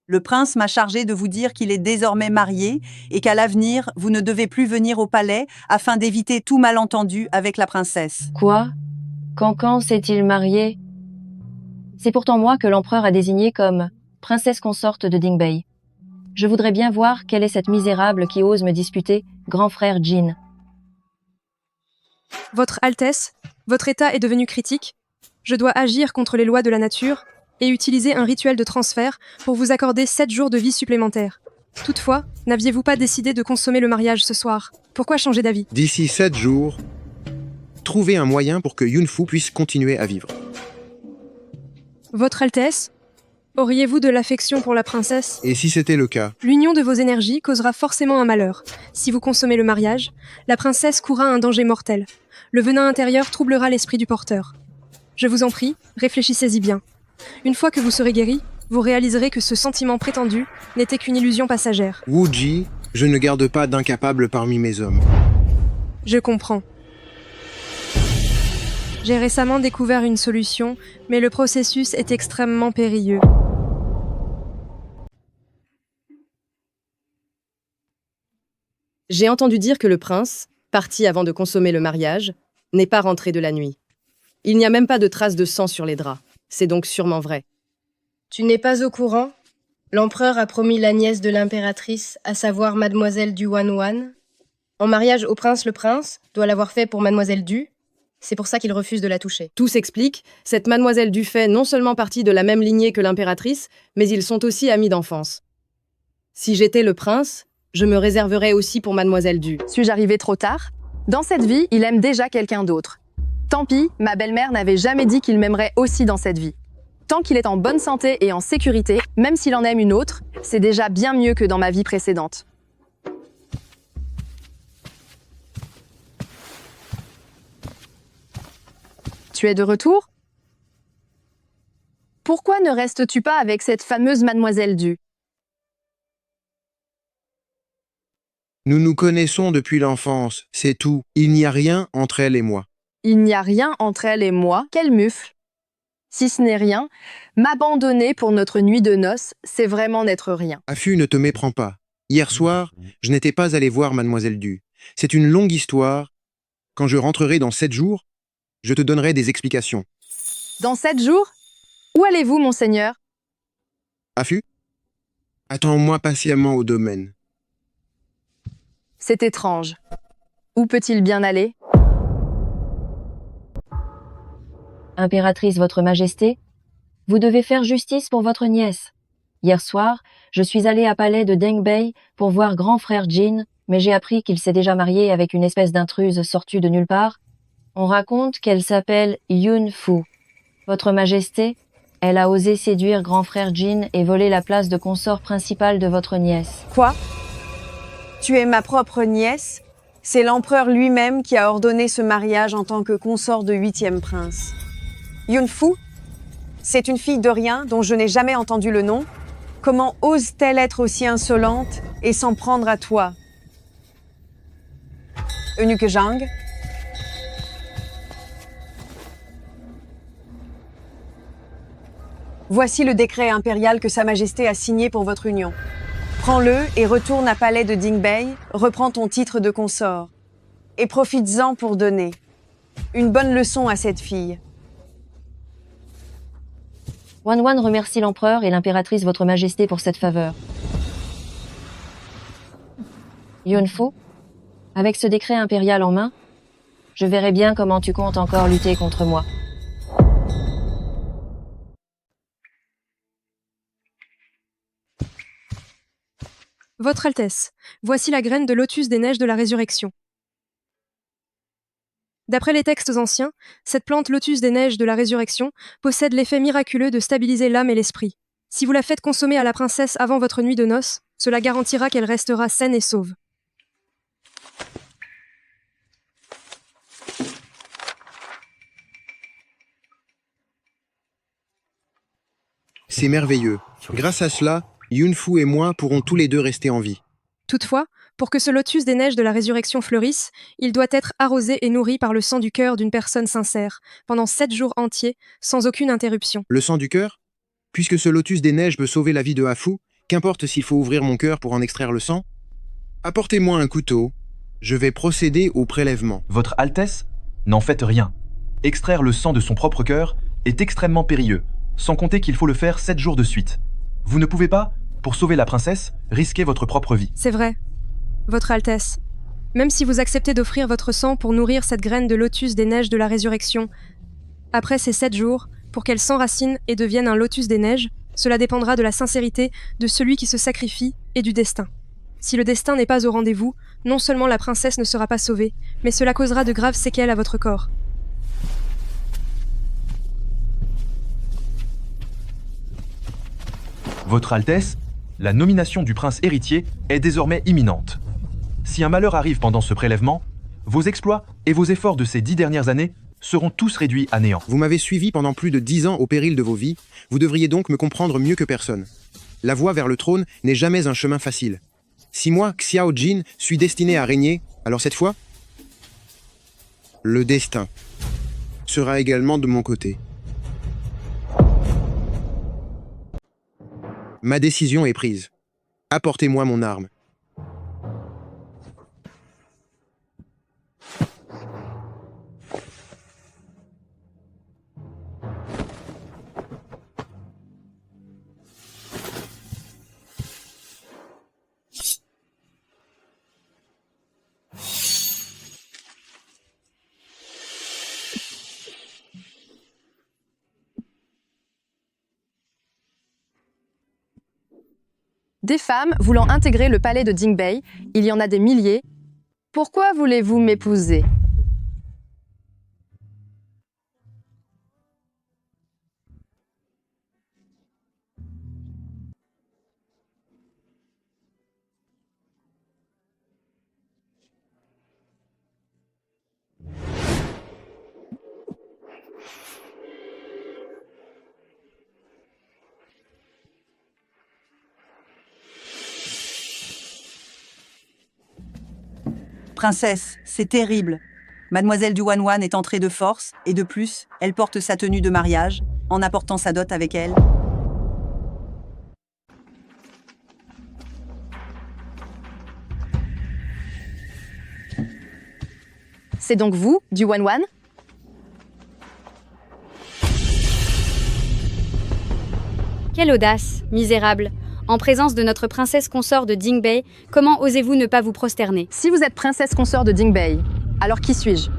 le prince m'a chargé de vous dire qu'il est désormais marié et qu'à l'avenir, vous ne devez plus venir au palais afin d'éviter tout malentendu avec la princesse. Quoi? Quand s'est-il marié? C'est pourtant moi que l'empereur a désigné comme princesse consorte de Dingbei. Je voudrais bien voir quelle est cette misérable qui ose me disputer, grand frère Jin. Votre Altesse, votre état est devenu critique. Je dois agir contre les lois de la nature et utiliser un rituel de transfert pour vous accorder 7 jours de vie supplémentaires. Toutefois, n'aviez-vous pas décidé de consommer le mariage ce soir? Pourquoi changer d'avis? D'ici 7 jours, trouvez un moyen pour que Yunfu puisse continuer à vivre. Votre Altesse, auriez-vous de l'affection pour la princesse? Et si c'était le cas? L'union de vos énergies causera forcément un malheur. Si vous consommez le mariage, la princesse courra un danger mortel. Le venin intérieur troublera l'esprit du porteur. Je vous en prie, réfléchissez-y bien. Une fois que vous serez guéri, vous réaliserez que ce sentiment prétendu n'était qu'une illusion passagère. Wu Ji, je ne garde pas d'incapable parmi mes hommes. Je comprends. J'ai récemment découvert une solution, mais le processus est extrêmement périlleux. J'ai entendu dire que le prince, parti avant de consommer le mariage, n'est pas rentré de la nuit. Il n'y a même pas de traces de sang sur les draps. C'est donc sûrement vrai. Tu n'es pas au courant? L'empereur a promis la nièce de l'impératrice, à savoir Mademoiselle Du Wan, en mariage au prince. Le prince doit l'avoir fait pour Mademoiselle Du. C'est pour ça qu'il refuse de la toucher. Tout s'explique, cette Mademoiselle Du fait non seulement partie de la même lignée que l'impératrice, mais ils sont aussi amis d'enfance. Si j'étais le prince, je me réserverais aussi pour Mademoiselle Du. Suis-je arrivé trop tard? Dans cette vie, il aime déjà quelqu'un d'autre. Tant pis, ma belle-mère n'avait jamais dit qu'il m'aimerait aussi dans cette vie. Tant qu'il est en bonne santé et en sécurité, même s'il en aime une autre, c'est déjà bien mieux que dans ma vie précédente. Tu es de retour? Pourquoi ne restes-tu pas avec cette fameuse Mademoiselle Du? Nous nous connaissons depuis l'enfance, c'est tout. Il n'y a rien entre elle et moi. Il n'y a rien entre elle et moi. Quel mufle! Si ce n'est rien, m'abandonner pour notre nuit de noces, c'est vraiment n'être rien. Affu, ne te méprends pas. Hier soir, je n'étais pas allé voir Mademoiselle Du. C'est une longue histoire. Quand je rentrerai dans 7 jours, je te donnerai des explications. Dans 7 jours? Où allez-vous, monseigneur? Affu, attends-moi patiemment au domaine. C'est étrange. Où peut-il bien aller? Impératrice, votre majesté, vous devez faire justice pour votre nièce. Hier soir, je suis allée à palais de Dingbei pour voir grand frère Jin, mais j'ai appris qu'il s'est déjà marié avec une espèce d'intruse sortie de nulle part. On raconte qu'elle s'appelle Yunfu. Votre majesté, elle a osé séduire grand frère Jin et voler la place de consort principal de votre nièce. Quoi? Tu es ma propre nièce? C'est l'empereur lui-même qui a ordonné ce mariage en tant que consort de 8e prince. Yunfu? C'est une fille de rien dont je n'ai jamais entendu le nom. Comment ose-t-elle être aussi insolente et s'en prendre à toi? Eunuque Zhang? Voici le décret impérial que Sa Majesté a signé pour votre union. Prends-le et retourne à palais de Dingbei, reprends ton titre de consort. Et profites-en pour donner une bonne leçon à cette fille. Wan remercie l'empereur et l'impératrice votre majesté pour cette faveur. Yunfu, avec ce décret impérial en main, Je verrai bien comment tu comptes encore lutter contre moi. Votre Altesse, voici la graine de lotus des neiges de la résurrection. D'après les textes anciens, cette plante lotus des neiges de la résurrection possède l'effet miraculeux de stabiliser l'âme et l'esprit. Si vous la faites consommer à la princesse avant votre nuit de noces, cela garantira qu'elle restera saine et sauve. C'est merveilleux. Grâce à cela, Yunfu et moi pourrons tous les deux rester en vie. Toutefois, pour que ce lotus des neiges de la résurrection fleurisse, il doit être arrosé et nourri par le sang du cœur d'une personne sincère, pendant 7 jours entiers, sans aucune interruption. Le sang du cœur? Puisque ce lotus des neiges peut sauver la vie de Hafu, qu'importe s'il faut ouvrir mon cœur pour en extraire le sang? Apportez-moi un couteau. Je vais procéder au prélèvement. Votre Altesse, n'en faites rien. Extraire le sang de son propre cœur est extrêmement périlleux, sans compter qu'il faut le faire 7 jours de suite. Vous ne pouvez pas, pour sauver la princesse, risquer votre propre vie. C'est vrai. Votre Altesse, même si vous acceptez d'offrir votre sang pour nourrir cette graine de lotus des neiges de la résurrection, après ces 7 jours, pour qu'elle s'enracine et devienne un lotus des neiges, cela dépendra de la sincérité de celui qui se sacrifie et du destin. Si le destin n'est pas au rendez-vous, non seulement la princesse ne sera pas sauvée, mais cela causera de graves séquelles à votre corps. Votre Altesse, la nomination du prince héritier est désormais imminente. Si un malheur arrive pendant ce prélèvement, vos exploits et vos efforts de ces 10 dernières années seront tous réduits à néant. Vous m'avez suivi pendant plus de 10 ans au péril de vos vies, vous devriez donc me comprendre mieux que personne. La voie vers le trône n'est jamais un chemin facile. Si moi, Xiao Jin, suis destiné à régner, alors cette fois, le destin sera également de mon côté. Ma décision est prise. Apportez-moi mon arme. Des femmes voulant intégrer le palais de Dingbei, il y en a des milliers. Pourquoi voulez-vous m'épouser ? Princesse, c'est terrible. Mademoiselle du Wanwan est entrée de force, et de plus, elle porte sa tenue de mariage, en apportant sa dot avec elle. C'est donc vous, du Wanwan ? Quelle audace, misérable! En présence de notre princesse consort de Dingbei, comment osez-vous ne pas vous prosterner? Si vous êtes princesse consort de Dingbei, alors qui suis-je ?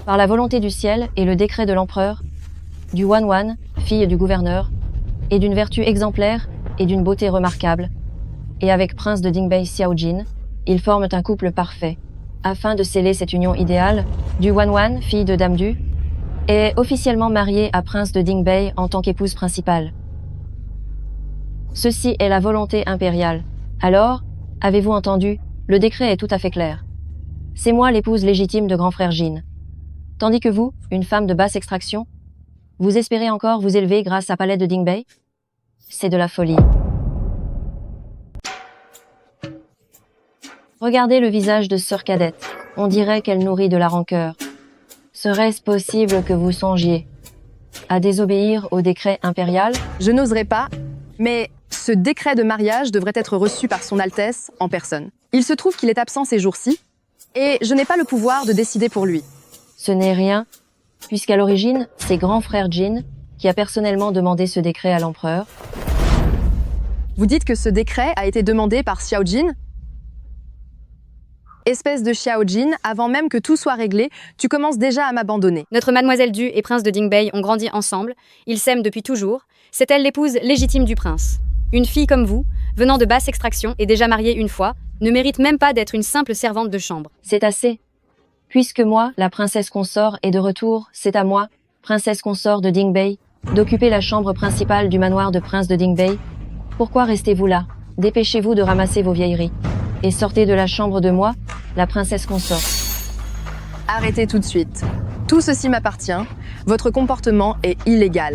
Par la volonté du ciel et le décret de l'empereur, du Wanwan, fille du gouverneur, et d'une vertu exemplaire et d'une beauté remarquable, et avec prince de Dingbei Xiaojin, ils forment un couple parfait. Afin de sceller cette union idéale, du Wanwan, fille de Damdu, est officiellement mariée à prince de Dingbei en tant qu'épouse principale. Ceci est la volonté impériale. Alors, avez-vous entendu, le décret est tout à fait clair. C'est moi l'épouse légitime de grand frère Jin. Tandis que vous, une femme de basse extraction, vous espérez encore vous élever grâce à palais de Dingbei? C'est de la folie. Regardez le visage de sœur cadette. On dirait qu'elle nourrit de la rancœur. Serait-ce possible que vous songiez à désobéir au décret impérial? Je n'oserais pas, mais ce décret de mariage devrait être reçu par son Altesse en personne. Il se trouve qu'il est absent ces jours-ci, et je n'ai pas le pouvoir de décider pour lui. Ce n'est rien, puisqu'à l'origine, c'est grand frère Jin qui a personnellement demandé ce décret à l'empereur. Vous dites que ce décret a été demandé par Xiao Jin? Espèce de Xiao Jin, avant même que tout soit réglé, tu commences déjà à m'abandonner. Notre mademoiselle Du et prince de Dingbei ont grandi ensemble, ils s'aiment depuis toujours, c'est elle l'épouse légitime du prince. Une fille comme vous, venant de basse extraction et déjà mariée une fois, ne mérite même pas d'être une simple servante de chambre. C'est assez. Puisque moi, la princesse consort, est de retour, c'est à moi, princesse consort de Dingbei, d'occuper la chambre principale du manoir de prince de Dingbei. Pourquoi restez-vous là? Dépêchez-vous de ramasser vos vieilleries. Et sortez de la chambre de moi, la princesse consort. Arrêtez tout de suite. Tout ceci m'appartient. Votre comportement est illégal.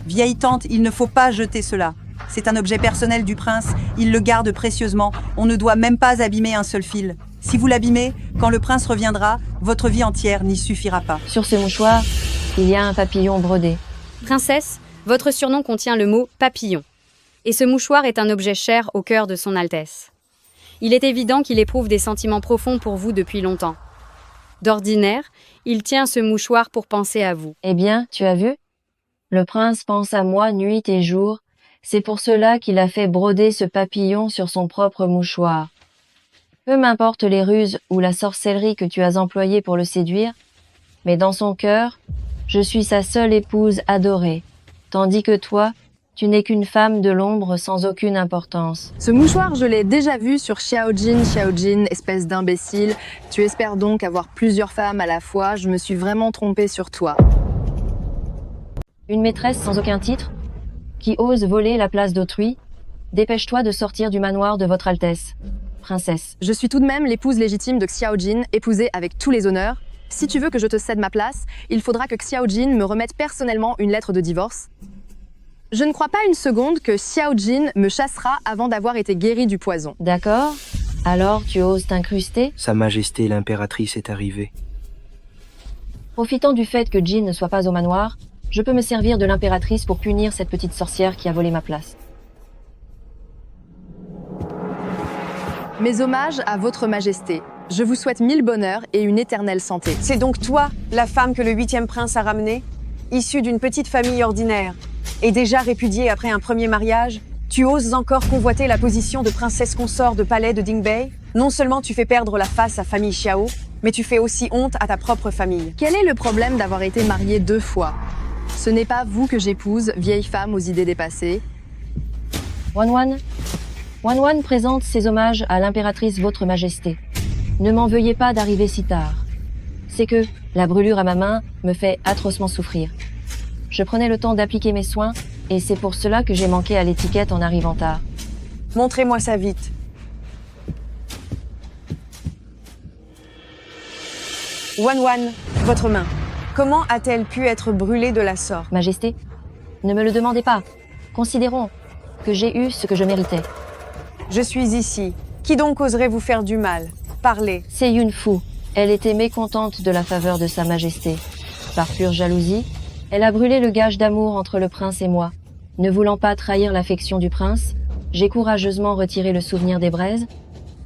Vieille tante, il ne faut pas jeter cela. C'est un objet personnel du prince, il le garde précieusement. On ne doit même pas abîmer un seul fil. Si vous l'abîmez, quand le prince reviendra, votre vie entière n'y suffira pas. Sur ce mouchoir, il y a un papillon brodé. Princesse, votre surnom contient le mot papillon. Et ce mouchoir est un objet cher au cœur de son Altesse. Il est évident qu'il éprouve des sentiments profonds pour vous depuis longtemps. D'ordinaire, il tient ce mouchoir pour penser à vous. Eh bien, tu as vu? Le prince pense à moi nuit et jour. C'est pour cela qu'il a fait broder ce papillon sur son propre mouchoir. Peu m'importe les ruses ou la sorcellerie que tu as employées pour le séduire, mais dans son cœur, je suis sa seule épouse adorée, tandis que toi, tu n'es qu'une femme de l'ombre sans aucune importance. Ce mouchoir, je l'ai déjà vu sur Xiao Jin, espèce d'imbécile. Tu espères donc avoir plusieurs femmes à la fois. Je me suis vraiment trompée sur toi. Une maîtresse sans aucun titre, qui ose voler la place d'autrui, dépêche-toi de sortir du manoir de votre Altesse, princesse. Je suis tout de même l'épouse légitime de Xiao Jin, épousée avec tous les honneurs. Si tu veux que je te cède ma place, il faudra que Xiao Jin me remette personnellement une lettre de divorce. Je ne crois pas une seconde que Xiao Jin me chassera avant d'avoir été guéri du poison. D'accord. Alors tu oses t'incruster? Sa Majesté l'impératrice est arrivée. Profitant du fait que Jin ne soit pas au manoir, je peux me servir de l'impératrice pour punir cette petite sorcière qui a volé ma place. Mes hommages à votre majesté. Je vous souhaite 1000 bonheurs et une éternelle santé. C'est donc toi, la femme que le 8e prince a ramenée? Issue d'une petite famille ordinaire, et déjà répudiée après un premier mariage, tu oses encore convoiter la position de princesse consort de palais de Dingbei? Non seulement tu fais perdre la face à famille Xiao, mais tu fais aussi honte à ta propre famille. Quel est le problème d'avoir été mariée 2 fois? Ce n'est pas vous que j'épouse, vieille femme aux idées dépassées. Wanwan présente ses hommages à l'impératrice votre majesté. Ne m'en veuillez pas d'arriver si tard. C'est que la brûlure à ma main me fait atrocement souffrir. Je prenais le temps d'appliquer mes soins, et c'est pour cela que j'ai manqué à l'étiquette en arrivant tard. Montrez-moi ça vite. Wanwan, votre main. Comment a-t-elle pu être brûlée de la sorte? Majesté, ne me le demandez pas. Considérons que j'ai eu ce que je méritais. Je suis ici. Qui donc oserait vous faire du mal? Parlez. C'est Yun Fu. Elle était mécontente de la faveur de sa majesté. Par pure jalousie, elle a brûlé le gage d'amour entre le prince et moi. Ne voulant pas trahir l'affection du prince, j'ai courageusement retiré le souvenir des braises.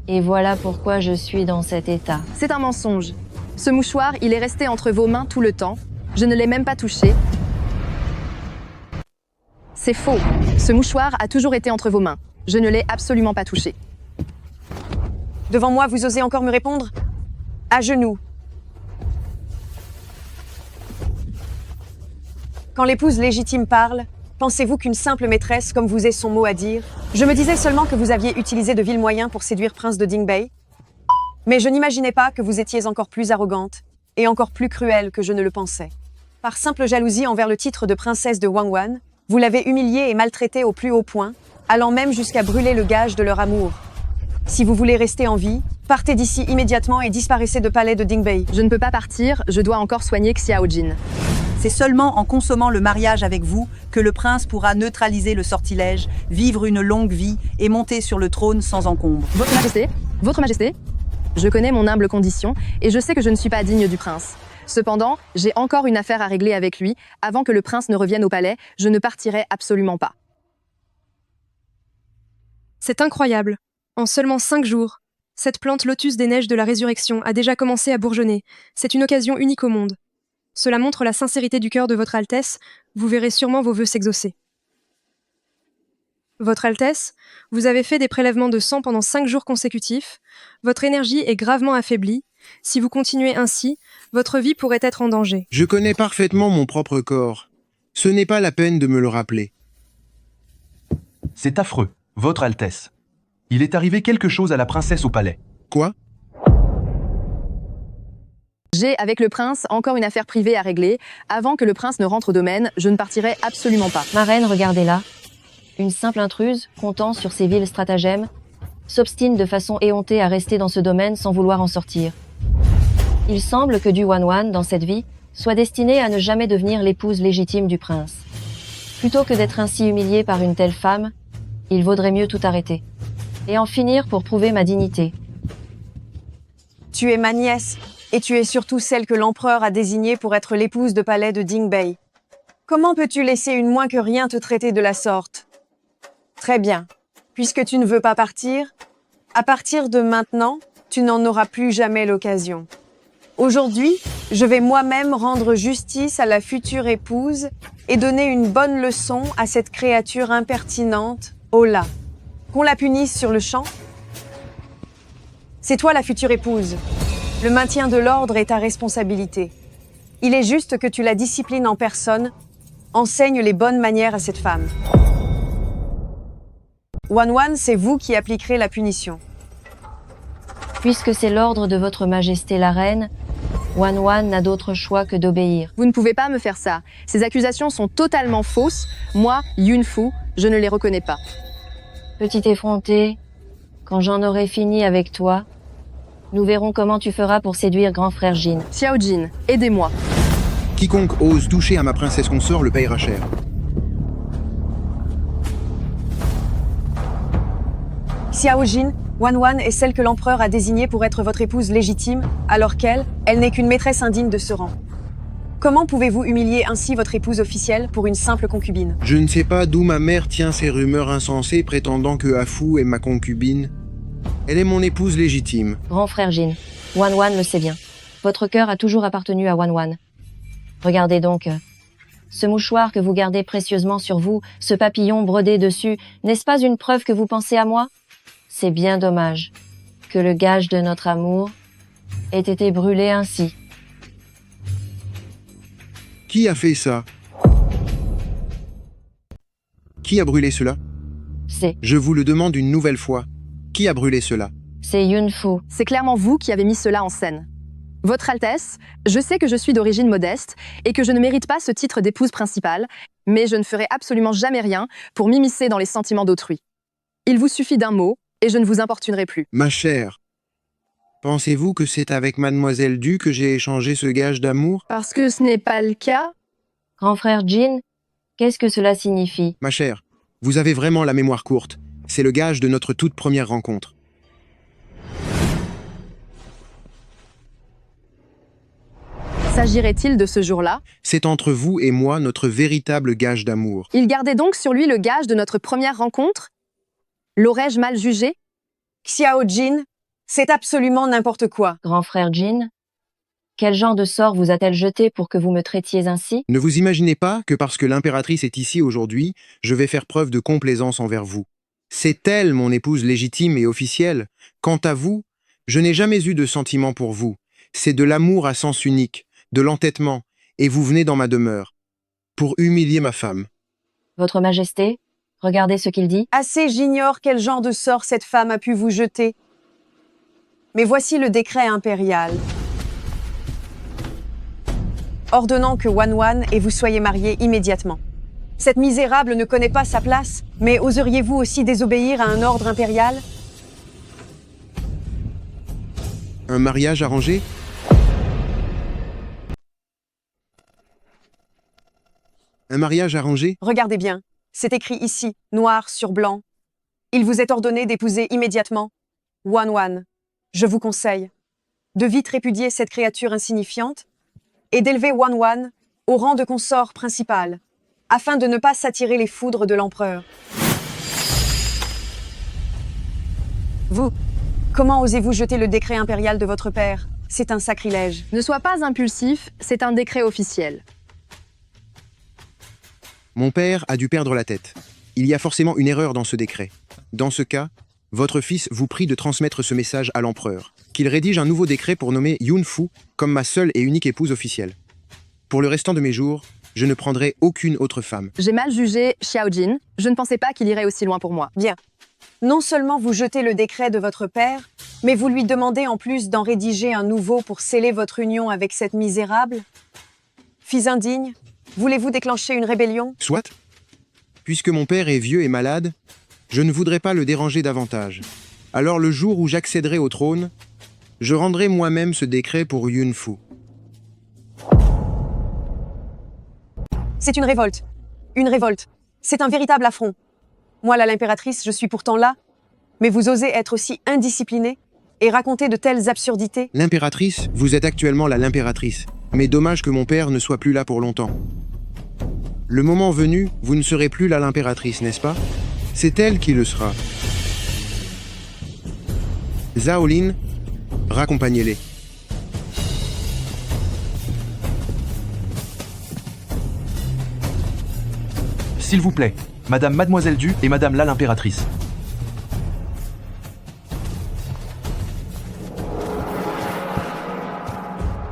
Et voilà pourquoi je suis dans cet état. C'est un mensonge. Ce mouchoir, il est resté entre vos mains tout le temps. Je ne l'ai même pas touché. C'est faux. Ce mouchoir a toujours été entre vos mains. Je ne l'ai absolument pas touché. Devant moi, vous osez encore me répondre? À genoux. Quand l'épouse légitime parle, pensez-vous qu'une simple maîtresse comme vous ait son mot à dire? Je me disais seulement que vous aviez utilisé de vils moyens pour séduire Prince de Dingbei. Mais je n'imaginais pas que vous étiez encore plus arrogante et encore plus cruelle que je ne le pensais. Par simple jalousie envers le titre de princesse de Wangwan, vous l'avez humiliée et maltraitée au plus haut point, allant même jusqu'à brûler le gage de leur amour. Si vous voulez rester en vie, partez d'ici immédiatement et disparaissez de palais de Dingbei. Je ne peux pas partir, je dois encore soigner Xiao Jin. C'est seulement en consommant le mariage avec vous que le prince pourra neutraliser le sortilège, vivre une longue vie et monter sur le trône sans encombre. Votre majesté, je connais mon humble condition et je sais que je ne suis pas digne du prince. Cependant, j'ai encore une affaire à régler avec lui. Avant que le prince ne revienne au palais, je ne partirai absolument pas. C'est incroyable. En seulement 5 jours, cette plante lotus des neiges de la résurrection a déjà commencé à bourgeonner. C'est une occasion unique au monde. Cela montre la sincérité du cœur de votre Altesse. Vous verrez sûrement vos vœux s'exaucer. Votre Altesse, vous avez fait des prélèvements de sang pendant 5 jours consécutifs. Votre énergie est gravement affaiblie. Si vous continuez ainsi, votre vie pourrait être en danger. Je connais parfaitement mon propre corps. Ce n'est pas la peine de me le rappeler. C'est affreux, Votre Altesse. Il est arrivé quelque chose à la princesse au palais. Quoi? J'ai, avec le prince, encore une affaire privée à régler. Avant que le prince ne rentre au domaine, je ne partirai absolument pas. Ma reine, regardez-la. Une simple intruse, comptant sur ses vils stratagèmes, s'obstine de façon éhontée à rester dans ce domaine sans vouloir en sortir. Il semble que Du Wan, dans cette vie, soit destinée à ne jamais devenir l'épouse légitime du prince. Plutôt que d'être ainsi humiliée par une telle femme, il vaudrait mieux tout arrêter. Et en finir pour prouver ma dignité. Tu es ma nièce, et tu es surtout celle que l'empereur a désignée pour être l'épouse de palais de Dingbei. Comment peux-tu laisser une moins que rien te traiter de la sorte? Très bien. Puisque tu ne veux pas partir, à partir de maintenant, tu n'en auras plus jamais l'occasion. Aujourd'hui, je vais moi-même rendre justice à la future épouse et donner une bonne leçon à cette créature impertinente, Ola. Qu'on la punisse sur le champ? C'est toi la future épouse. Le maintien de l'ordre est ta responsabilité. Il est juste que tu la disciplines en personne, enseigne les bonnes manières à cette femme. Wan, c'est vous qui appliquerez la punition. Puisque c'est l'ordre de votre majesté la reine, Wan n'a d'autre choix que d'obéir. Vous ne pouvez pas me faire ça. Ces accusations sont totalement fausses. Moi, Yunfu, je ne les reconnais pas. Petit effronté, quand j'en aurai fini avec toi, nous verrons comment tu feras pour séduire grand frère Jin. Xiao Jin, aidez-moi. Quiconque ose toucher à ma princesse consort le payera cher. Xiao Jin, Wan est celle que l'empereur a désignée pour être votre épouse légitime, alors qu'elle n'est qu'une maîtresse indigne de ce rang. Comment pouvez-vous humilier ainsi votre épouse officielle pour une simple concubine? Je ne sais pas d'où ma mère tient ces rumeurs insensées prétendant que Afu est ma concubine. Elle est mon épouse légitime. Grand frère Jin, Wan le sait bien. Votre cœur a toujours appartenu à Wan. Regardez donc. Ce mouchoir que vous gardez précieusement sur vous, ce papillon brodé dessus, n'est-ce pas une preuve que vous pensez à moi? C'est bien dommage que le gage de notre amour ait été brûlé ainsi. Qui a fait ça? Qui a brûlé cela? Je vous le demande une nouvelle fois. Qui a brûlé cela? C'est Yunfu. C'est clairement vous qui avez mis cela en scène. Votre Altesse, je sais que je suis d'origine modeste et que je ne mérite pas ce titre d'épouse principale, mais je ne ferai absolument jamais rien pour m'immiscer dans les sentiments d'autrui. Il vous suffit d'un mot et je ne vous importunerai plus. Ma chère, pensez-vous que c'est avec Mademoiselle Du que j'ai échangé ce gage d'amour? Parce que ce n'est pas le cas. Grand frère Jin, qu'est-ce que cela signifie? Ma chère, vous avez vraiment la mémoire courte. C'est le gage de notre toute première rencontre. S'agirait-il de ce jour-là? C'est entre vous et moi notre véritable gage d'amour. Il gardait donc sur lui le gage de notre première rencontre? L'aurais-je mal jugé? Xiao Jin, c'est absolument n'importe quoi. Grand frère Jin, quel genre de sort vous a-t-elle jeté pour que vous me traitiez ainsi? Ne vous imaginez pas que parce que l'impératrice est ici aujourd'hui, je vais faire preuve de complaisance envers vous. C'est elle mon épouse légitime et officielle. Quant à vous, je n'ai jamais eu de sentiment pour vous. C'est de l'amour à sens unique, de l'entêtement, et vous venez dans ma demeure pour humilier ma femme. Votre Majesté, regardez ce qu'il dit. Assez, j'ignore quel genre de sort cette femme a pu vous jeter. Mais voici le décret impérial. Ordonnant que Wan et vous soyez mariés immédiatement. Cette misérable ne connaît pas sa place, mais oseriez-vous aussi désobéir à un ordre impérial? Un mariage arrangé? Un mariage arrangé? Regardez bien, c'est écrit ici, noir sur blanc. Il vous est ordonné d'épouser immédiatement Wan. Je vous conseille de vite répudier cette créature insignifiante et d'élever Wan au rang de consort principal, afin de ne pas s'attirer les foudres de l'empereur. Vous, comment osez-vous jeter le décret impérial de votre père? C'est un sacrilège. Ne sois pas impulsif, c'est un décret officiel. Mon père a dû perdre la tête. Il y a forcément une erreur dans ce décret. Dans ce cas, votre fils vous prie de transmettre ce message à l'empereur, qu'il rédige un nouveau décret pour nommer Yun-Fu comme ma seule et unique épouse officielle. Pour le restant de mes jours, je ne prendrai aucune autre femme. J'ai mal jugé Xiaojin. Je ne pensais pas qu'il irait aussi loin pour moi. Bien. Non seulement vous jetez le décret de votre père, mais vous lui demandez en plus d'en rédiger un nouveau pour sceller votre union avec cette misérable? Fils indigne, voulez-vous déclencher une rébellion? Soit. Puisque mon père est vieux et malade, je ne voudrais pas le déranger davantage. Alors le jour où j'accéderai au trône, je rendrai moi-même ce décret pour Yun-Fu. C'est une révolte. Une révolte. C'est un véritable affront. Moi, l'impératrice, je suis pourtant là, mais vous osez être aussi indiscipliné et raconter de telles absurdités? L'impératrice, vous êtes actuellement l'impératrice, mais dommage que mon père ne soit plus là pour longtemps. Le moment venu, vous ne serez plus l'impératrice, n'est-ce pas? C'est elle qui le sera. Zhaolin, raccompagnez-les. S'il vous plaît, Madame Mademoiselle Du et Madame l'impératrice.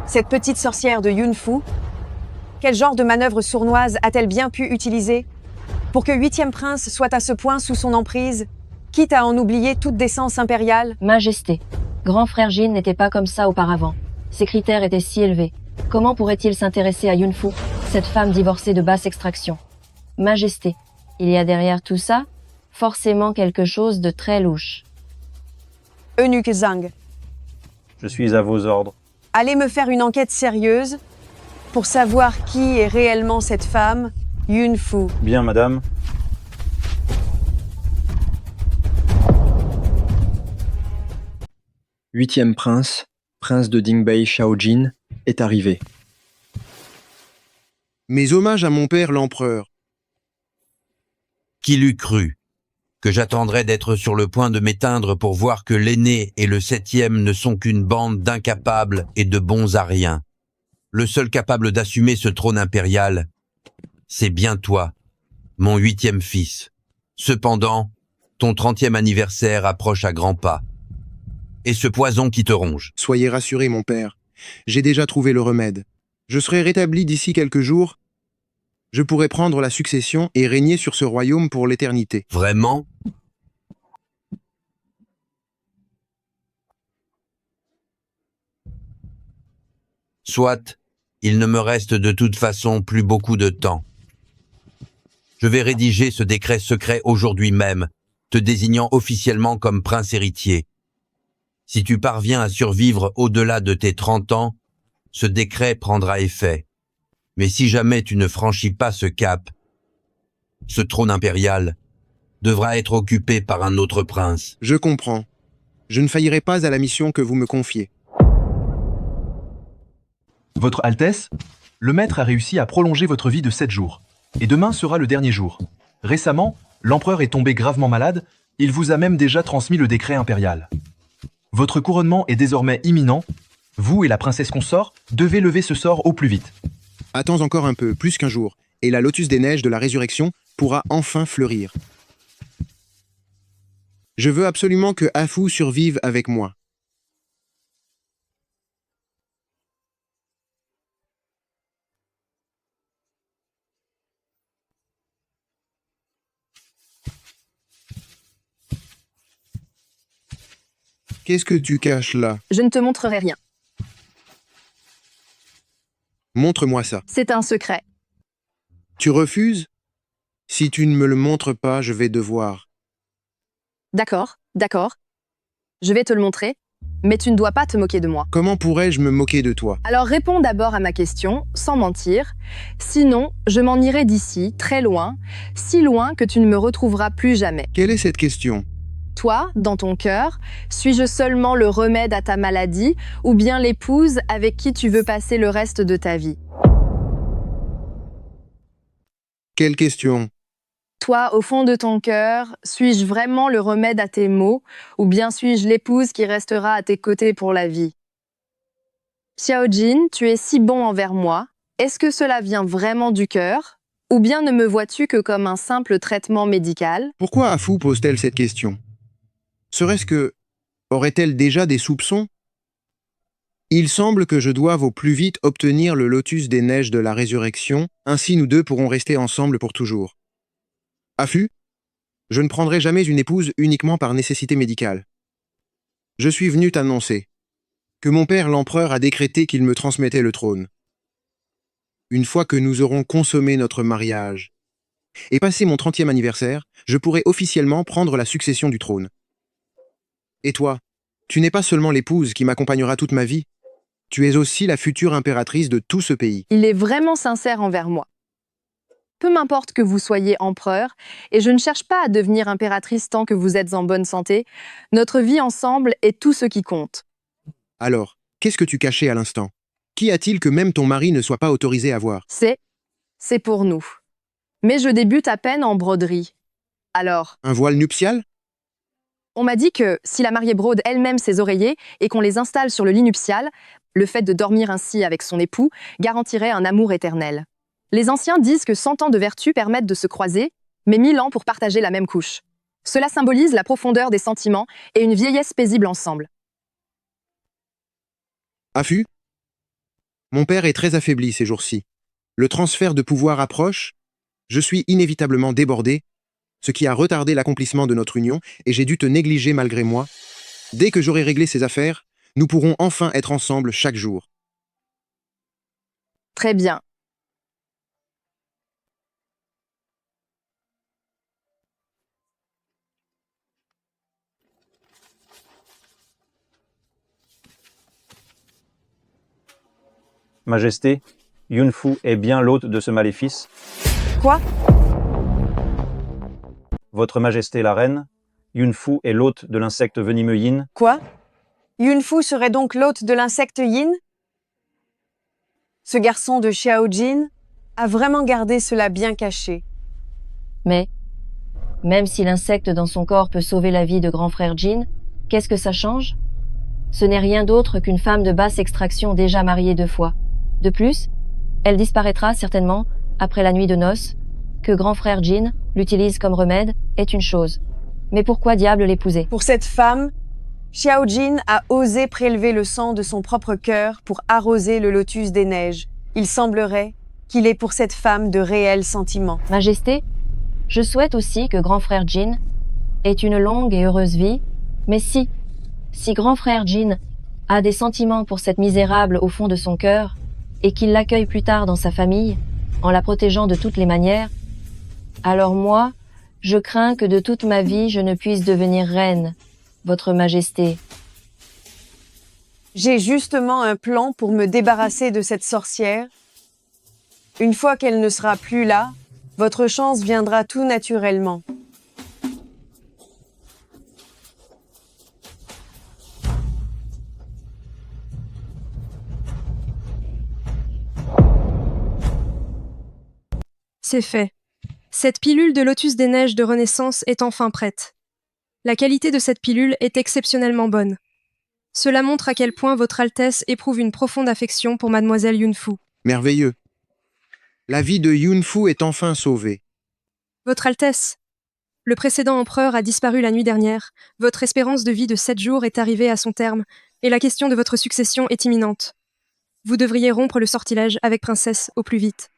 Cette petite sorcière de Yun-Fu, quel genre de manœuvre sournoise a-t-elle bien pu utiliser pour que 8e prince soit à ce point sous son emprise, quitte à en oublier toute décence impériale? Majesté, grand frère Jin n'était pas comme ça auparavant. Ses critères étaient si élevés. Comment pourrait-il s'intéresser à Yun-Fu, cette femme divorcée de basse extraction? Majesté, il y a derrière tout ça forcément quelque chose de très louche. Eunuque Zhang, Je suis à vos ordres. allez me faire une enquête sérieuse pour savoir qui est réellement cette femme, Yun-Fu. Bien, madame. Huitième prince, prince de Dingbei Xiaojin, est arrivé. Mes hommages à mon père l'empereur. Qui l'eût cru que j'attendrais d'être sur le point de m'éteindre pour voir que l'aîné et le 7e ne sont qu'une bande d'incapables et de bons à rien. Le seul capable d'assumer ce trône impérial, c'est bien toi, mon 8e fils. Cependant, ton 30e anniversaire approche à grands pas. Et ce poison qui te ronge. Soyez rassuré, mon père. J'ai déjà trouvé le remède. Je serai rétabli d'ici quelques jours. Je pourrai prendre la succession et régner sur ce royaume pour l'éternité. Vraiment ? Soit, il ne me reste de toute façon plus beaucoup de temps. Je vais rédiger ce décret secret aujourd'hui même, te désignant officiellement comme prince héritier. Si tu parviens à survivre au-delà de tes 30 ans, ce décret prendra effet. Mais si jamais tu ne franchis pas ce cap, ce trône impérial devra être occupé par un autre prince. Je comprends. Je ne faillirai pas à la mission que vous me confiez. Votre Altesse, le maître a réussi à prolonger votre vie de 7 jours. Et demain sera le dernier jour. Récemment, l'empereur est tombé gravement malade, il vous a même déjà transmis le décret impérial. Votre couronnement est désormais imminent, vous et la princesse consort devez lever ce sort au plus vite. Attends encore un peu, plus qu'un jour, et la lotus des neiges de la résurrection pourra enfin fleurir. Je veux absolument que Afu survive avec moi. Qu'est-ce que tu caches là? Je ne te montrerai rien. Montre-moi ça. C'est un secret. Tu refuses? Si tu ne me le montres pas, je vais devoir. D'accord, d'accord. Je vais te le montrer, mais tu ne dois pas te moquer de moi. Comment pourrais-je me moquer de toi? Alors réponds d'abord à ma question, sans mentir. Sinon, je m'en irai d'ici, très loin, si loin que tu ne me retrouveras plus jamais. Quelle est cette question? Toi, dans ton cœur, suis-je seulement le remède à ta maladie ou bien l'épouse avec qui tu veux passer le reste de ta vie? Quelle question? Toi, au fond de ton cœur, suis-je vraiment le remède à tes maux ou bien suis-je l'épouse qui restera à tes côtés pour la vie? Xiaojin, tu es si bon envers moi. Est-ce que cela vient vraiment du cœur Ou bien ne me vois-tu que comme un simple traitement médical? Pourquoi Afu pose-t-elle cette question? Serait-ce que... aurait-elle déjà des soupçons? Il semble que je doive au plus vite obtenir le lotus des neiges de la résurrection, ainsi nous deux pourrons rester ensemble pour toujours. Afu, je ne prendrai jamais une épouse uniquement par nécessité médicale. Je suis venu t'annoncer que mon père l'empereur a décrété qu'il me transmettait le trône. Une fois que nous aurons consommé notre mariage et passé mon 30e anniversaire, je pourrai officiellement prendre la succession du trône. Et toi, tu n'es pas seulement l'épouse qui m'accompagnera toute ma vie, tu es aussi la future impératrice de tout ce pays. Il est vraiment sincère envers moi. Peu m'importe que vous soyez empereur, et je ne cherche pas à devenir impératrice tant que vous êtes en bonne santé. Notre vie ensemble est tout ce qui compte. Alors, qu'est-ce que tu cachais à l'instant? Qu'y a-t-il que même ton mari ne soit pas autorisé à voir? C'est pour nous. Mais je débute à peine en broderie. Alors, Un voile nuptial? on m'a dit que si la mariée brode elle-même ses oreillers et qu'on les installe sur le lit nuptial, le fait de dormir ainsi avec son époux garantirait un amour éternel. Les anciens disent que 100 ans de vertu permettent de se croiser, mais 1000 ans pour partager la même couche. Cela symbolise la profondeur des sentiments et une vieillesse paisible ensemble. Afu? Mon père est très affaibli ces jours-ci. Le transfert de pouvoir approche. Je suis inévitablement débordé, ce qui a retardé l'accomplissement de notre union, et j'ai dû te négliger malgré moi. Dès que j'aurai réglé ces affaires, nous pourrons enfin être ensemble chaque jour. Très bien. Majesté, Yunfu est bien l'hôte de ce maléfice. Quoi? Votre Majesté la Reine, Yunfu est l'hôte de l'insecte venimeux Yin. Quoi? Yunfu serait donc l'hôte de l'insecte Yin? Ce garçon de Xiaojin a vraiment gardé cela bien caché. Mais, même si l'insecte dans son corps peut sauver la vie de grand frère Jin, qu'est-ce que ça change? Ce n'est rien d'autre qu'une femme de basse extraction déjà mariée 2 fois. De plus, elle disparaîtra certainement après la nuit de noces. Que grand frère Jin l'utilise comme remède est une chose. Mais pourquoi diable l'épouser? Pour cette femme, Xiaojin a osé prélever le sang de son propre cœur pour arroser le lotus des neiges. Il semblerait qu'il ait pour cette femme de réels sentiments. Majesté, je souhaite aussi que grand frère Jin ait une longue et heureuse vie, mais si grand frère Jin a des sentiments pour cette misérable au fond de son cœur, et qu'il l'accueille plus tard dans sa famille, en la protégeant de toutes les manières, alors moi, je crains que de toute ma vie je ne puisse devenir reine, votre Majesté. J'ai justement un plan pour me débarrasser de cette sorcière. Une fois qu'elle ne sera plus là, votre chance viendra tout naturellement. C'est fait. Cette pilule de lotus des neiges de renaissance est enfin prête. La qualité de cette pilule est exceptionnellement bonne. Cela montre à quel point Votre Altesse éprouve une profonde affection pour Mademoiselle Yunfu. Merveilleux. La vie de Yunfu est enfin sauvée. Votre Altesse, le précédent empereur a disparu la nuit dernière. Votre espérance de vie de 7 jours est arrivée à son terme, et la question de votre succession est imminente. Vous devriez rompre le sortilège avec princesse au plus vite.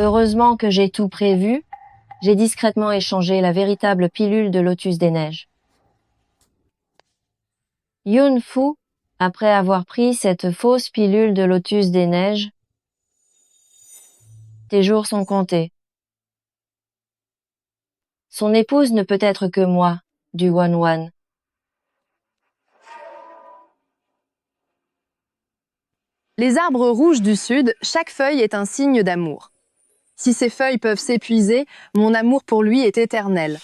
Heureusement que j'ai tout prévu, j'ai discrètement échangé la véritable pilule de lotus des neiges. Yunfu, après avoir pris cette fausse pilule de lotus des neiges, tes jours sont comptés. Son épouse ne peut être que moi, du Wanwan. Les arbres rouges du sud, chaque feuille est un signe d'amour. Si ces feuilles peuvent s'épuiser, mon amour pour lui est éternel.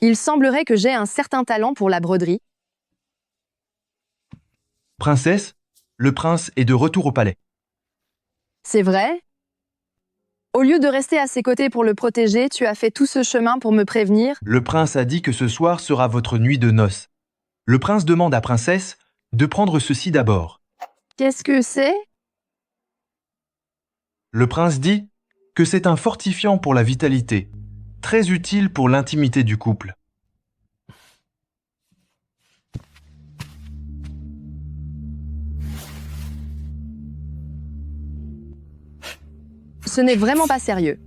Il semblerait que j'ai un certain talent pour la broderie. Princesse, le prince est de retour au palais. C'est vrai? Au lieu de rester à ses côtés pour le protéger, tu as fait tout ce chemin pour me prévenir. Le prince a dit que ce soir sera votre nuit de noces. Le prince demande à Princesse de prendre ceci d'abord. Qu'est-ce que c'est? Le prince dit que c'est un fortifiant pour la vitalité, très utile pour l'intimité du couple. Ce n'est vraiment pas sérieux.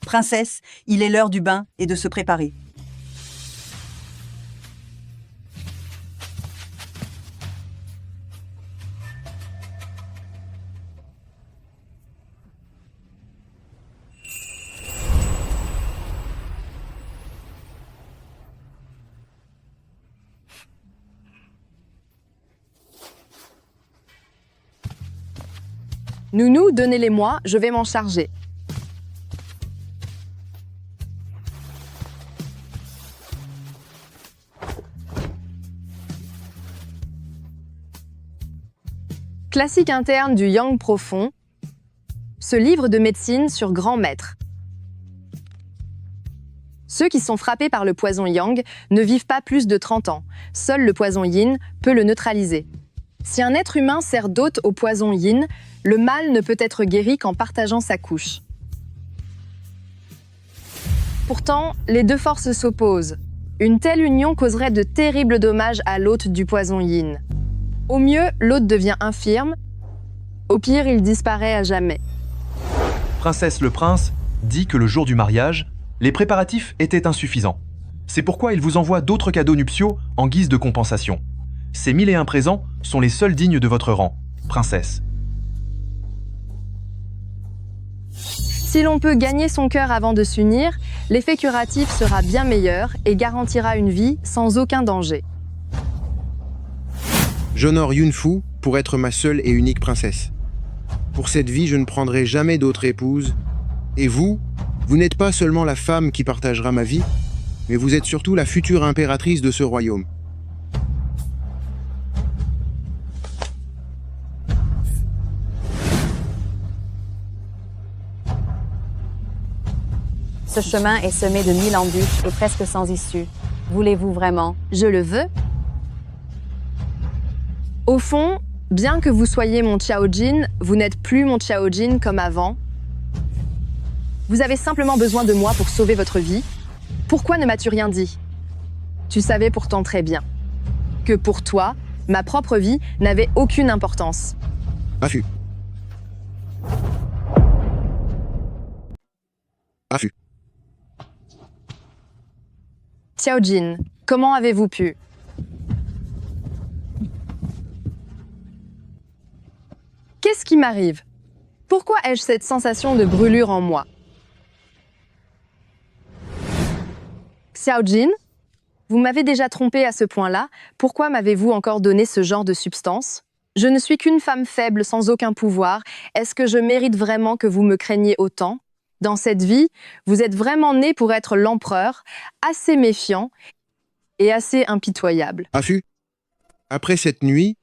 Princesse, il est l'heure du bain et de se préparer. Nounou, donnez-les-moi, je vais m'en charger. Classique interne du Yang profond, ce livre de médecine sur grand maître. Ceux qui sont frappés par le poison Yang ne vivent pas plus de 30 ans. Seul le poison Yin peut le neutraliser. Si un être humain sert d'hôte au poison Yin, le mal ne peut être guéri qu'en partageant sa couche. Pourtant, les deux forces s'opposent. Une telle union causerait de terribles dommages à l'hôte du poison Yin. Au mieux, l'hôte devient infirme. Au pire, il disparaît à jamais. Princesse le prince dit que le jour du mariage, les préparatifs étaient insuffisants. C'est pourquoi il vous envoie d'autres cadeaux nuptiaux en guise de compensation. Ces 1001 présents sont les seuls dignes de votre rang, princesse. Si l'on peut gagner son cœur avant de s'unir, l'effet curatif sera bien meilleur et garantira une vie sans aucun danger. J'honore Yunfu pour être ma seule et unique princesse. Pour cette vie, je ne prendrai jamais d'autre épouse. Et vous, vous n'êtes pas seulement la femme qui partagera ma vie, mais vous êtes surtout la future impératrice de ce royaume. Ce chemin est semé de 1000 embûches et presque sans issue. Voulez-vous vraiment? Je le veux. Au fond, bien que vous soyez mon Xiaojin, vous n'êtes plus mon Xiaojin comme avant. Vous avez simplement besoin de moi pour sauver votre vie. Pourquoi ne m'as-tu rien dit? Tu savais pourtant très bien que pour toi, ma propre vie n'avait aucune importance. Affût. Affût. Xiaojin, comment avez-vous pu? Qu'est-ce qui m'arrive? Pourquoi ai-je cette sensation de brûlure en moi? Xiaojin, vous m'avez déjà trompé à ce point-là. Pourquoi m'avez-vous encore donné ce genre de substance? Je ne suis qu'une femme faible sans aucun pouvoir. Est-ce que je mérite vraiment que vous me craigniez autant? Dans cette vie, vous êtes vraiment né pour être l'empereur, assez méfiant et assez impitoyable. Affût. Après cette nuit,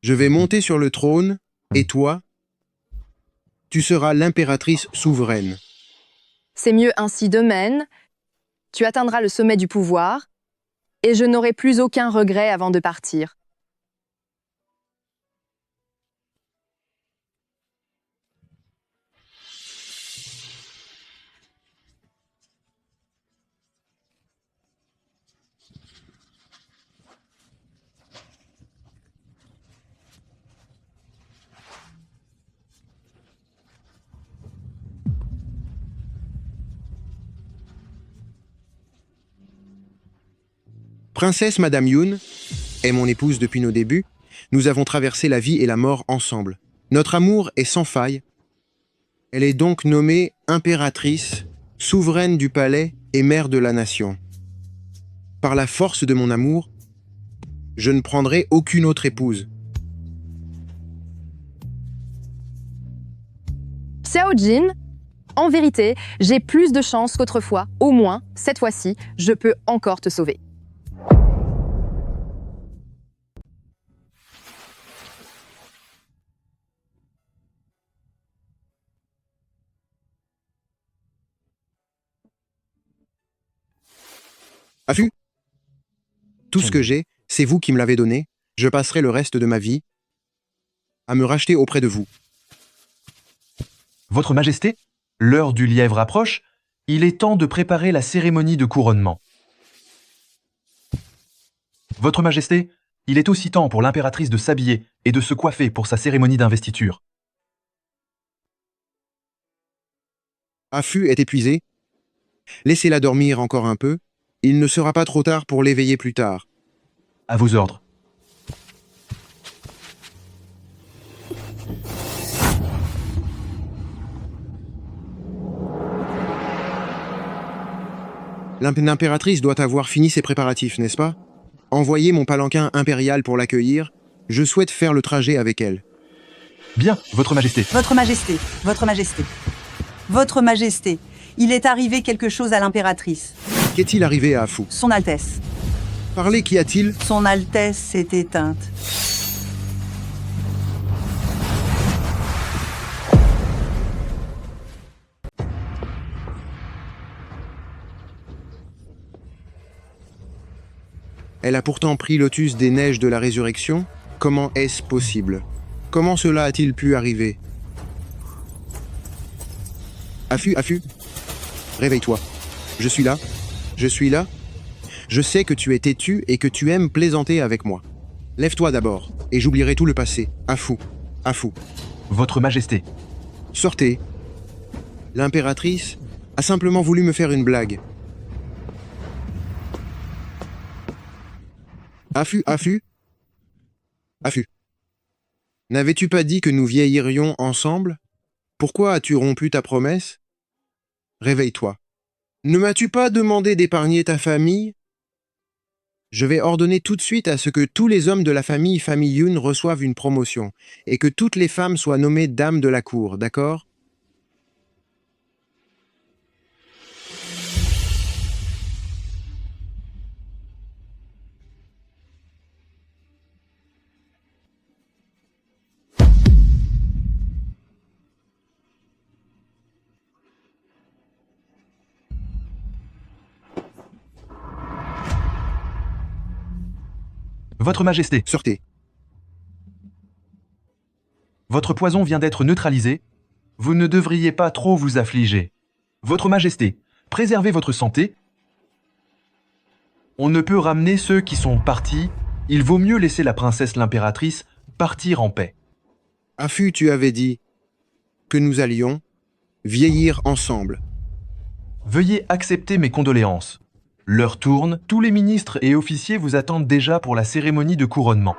je vais monter sur le trône, et toi, tu seras l'impératrice souveraine. C'est mieux ainsi de même. Tu atteindras le sommet du pouvoir, et je n'aurai plus aucun regret avant de partir. Princesse Madame Yun est mon épouse depuis nos débuts. Nous avons traversé la vie et la mort ensemble. Notre amour est sans faille. Elle est donc nommée impératrice, souveraine du palais et mère de la nation. Par la force de mon amour, je ne prendrai aucune autre épouse. Xiaojin, en vérité, j'ai plus de chance qu'autrefois. Au moins, cette fois-ci, je peux encore te sauver. Affût. Tout ce que j'ai, c'est vous qui me l'avez donné. Je passerai le reste de ma vie à me racheter auprès de vous. Votre Majesté, l'heure du lièvre approche, il est temps de préparer la cérémonie de couronnement. Votre Majesté, il est aussi temps pour l'impératrice de s'habiller et de se coiffer pour sa cérémonie d'investiture. Affût est épuisé. Laissez-la dormir encore un peu. Il ne sera pas trop tard pour l'éveiller plus tard. À vos ordres. L'impératrice doit avoir fini ses préparatifs, n'est-ce pas? Envoyez mon palanquin impérial pour l'accueillir. Je souhaite faire le trajet avec elle. Bien, Votre Majesté. Votre Majesté, Votre Majesté. Votre Majesté, il est arrivé quelque chose à l'impératrice. Qu'est-il arrivé à Affût? Son Altesse. Parlez, qu'y a-t-il? Son Altesse s'est éteinte. Elle a pourtant pris Lotus des neiges de la résurrection. Comment est-ce possible? Comment cela a-t-il pu arriver? Affût, Affût, réveille-toi. Je suis là. Je suis là. Je sais que tu es têtu et que tu aimes plaisanter avec moi. Lève-toi d'abord, et j'oublierai tout le passé. Affût, Affût. Votre Majesté. Sortez. L'impératrice a simplement voulu me faire une blague. Affût, Affût, Affût. N'avais-tu pas dit que nous vieillirions ensemble? Pourquoi as-tu rompu ta promesse? Réveille-toi. Ne m'as-tu pas demandé d'épargner ta famille? Je vais ordonner tout de suite à ce que tous les hommes de la famille Yun reçoivent une promotion, et que toutes les femmes soient nommées dames de la cour, d'accord? Votre Majesté. Sortez. Votre poison vient d'être neutralisé. Vous ne devriez pas trop vous affliger. Votre Majesté, préservez votre santé. On ne peut ramener ceux qui sont partis. Il vaut mieux laisser la princesse l'impératrice partir en paix. Affût, tu avais dit que nous allions vieillir ensemble. Veuillez accepter mes condoléances. L'heure tourne, tous les ministres et officiers vous attendent déjà pour la cérémonie de couronnement.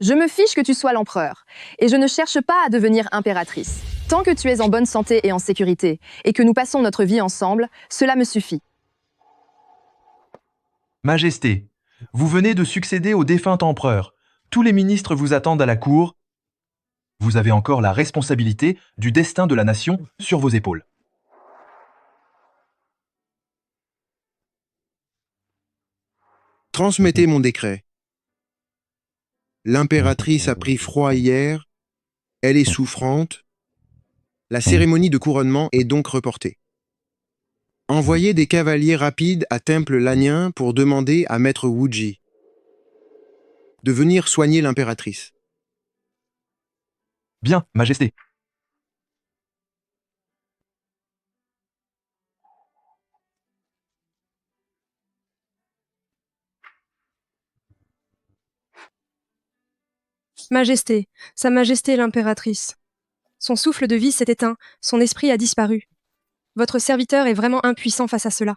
Je me fiche que tu sois l'empereur, et je ne cherche pas à devenir impératrice. Tant que tu es en bonne santé et en sécurité, et que nous passons notre vie ensemble, cela me suffit. Majesté, vous venez de succéder au défunt empereur. Tous les ministres vous attendent à la cour. Vous avez encore la responsabilité du destin de la nation sur vos épaules. Transmettez mon décret. L'impératrice a pris froid hier. Elle est souffrante. La cérémonie de couronnement est donc reportée. Envoyez des cavaliers rapides à Temple Lanien pour demander à Maître Wuji de venir soigner l'impératrice. Bien, Majesté. Majesté, Sa Majesté l'impératrice. Son souffle de vie s'est éteint, son esprit a disparu. Votre serviteur est vraiment impuissant face à cela.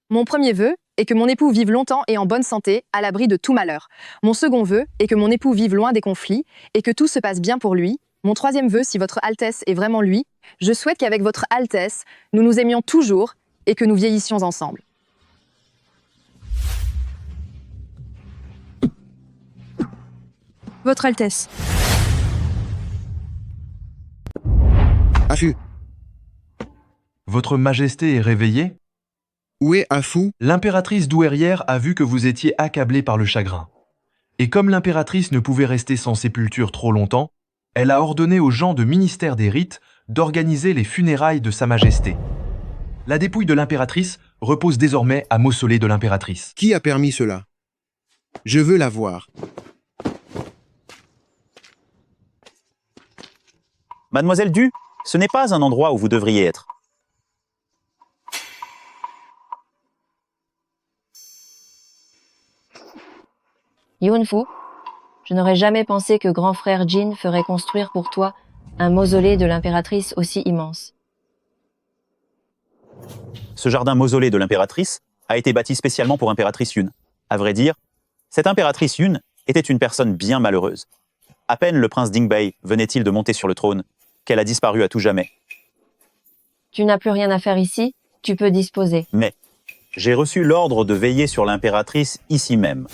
Mon premier vœu est que mon époux vive longtemps et en bonne santé, à l'abri de tout malheur. Mon second vœu est que mon époux vive loin des conflits et que tout se passe bien pour lui. Mon troisième vœu, si votre Altesse est vraiment lui, je souhaite qu'avec votre Altesse, nous nous aimions toujours et que nous vieillissions ensemble. Votre Altesse. Affût. Votre Majesté est réveillée? Où est Afu? L'impératrice douairière a vu que vous étiez accablé par le chagrin. Et comme l'impératrice ne pouvait rester sans sépulture trop longtemps, elle a ordonné aux gens du ministère des rites d'organiser les funérailles de Sa Majesté. La dépouille de l'impératrice repose désormais à mausolée de l'impératrice. Qui a permis cela? Je veux la voir. Mademoiselle Du, ce n'est pas un endroit où vous devriez être. Yunfu, je n'aurais jamais pensé que grand frère Jin ferait construire pour toi un mausolée de l'impératrice aussi immense. Ce jardin mausolée de l'impératrice a été bâti spécialement pour impératrice Yun. À vrai dire, cette impératrice Yun était une personne bien malheureuse. À peine le prince Dingbei venait-il de monter sur le trône qu'elle a disparu à tout jamais. Tu n'as plus rien à faire ici, tu peux disposer. Mais j'ai reçu l'ordre de veiller sur l'impératrice ici même.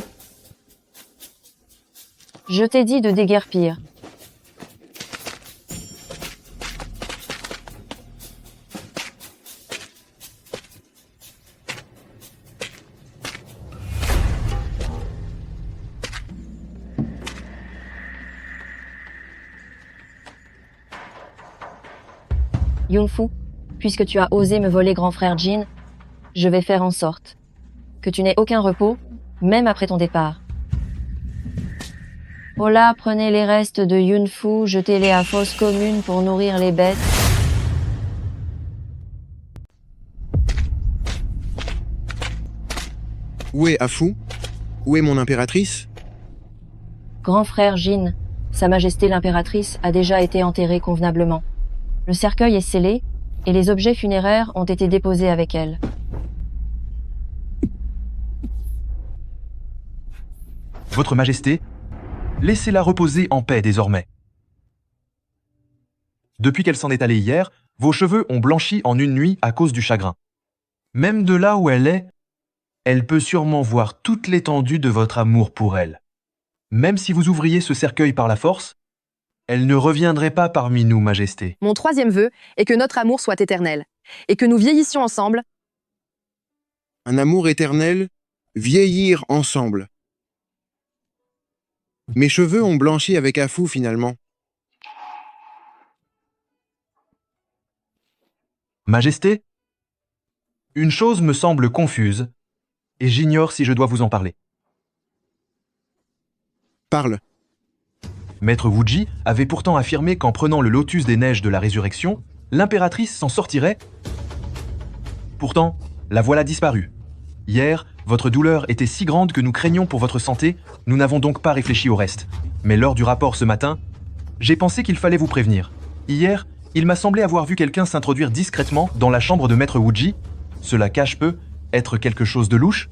Je t'ai dit de déguerpir. Yunfu, puisque tu as osé me voler grand frère Jin, je vais faire en sorte que tu n'aies aucun repos, même après ton départ. Ola, prenez les restes de Yunfu, jetez-les à fosse commune pour nourrir les bêtes. Où est Afu? Où est mon impératrice? Grand frère Jin, Sa Majesté l'impératrice a déjà été enterrée convenablement. Le cercueil est scellé et les objets funéraires ont été déposés avec elle. Votre Majesté, laissez-la reposer en paix désormais. Depuis qu'elle s'en est allée hier, vos cheveux ont blanchi en une nuit à cause du chagrin. Même de là où elle est, elle peut sûrement voir toute l'étendue de votre amour pour elle. Même si vous ouvriez ce cercueil par la force, elle ne reviendrait pas parmi nous, Majesté. Mon troisième vœu est que notre amour soit éternel et que nous vieillissions ensemble. Un amour éternel, vieillir ensemble. Mes cheveux ont blanchi avec Afu finalement. Majesté, une chose me semble confuse et j'ignore si je dois vous en parler. Parle. Maître Wuji avait pourtant affirmé qu'en prenant le lotus des neiges de la résurrection, l'impératrice s'en sortirait. Pourtant, la voilà disparue. Hier, votre douleur était si grande que nous craignions pour votre santé, nous n'avons donc pas réfléchi au reste. Mais lors du rapport ce matin, j'ai pensé qu'il fallait vous prévenir. Hier, il m'a semblé avoir vu quelqu'un s'introduire discrètement dans la chambre de Maître Wuji. Cela cache peu être quelque chose de louche.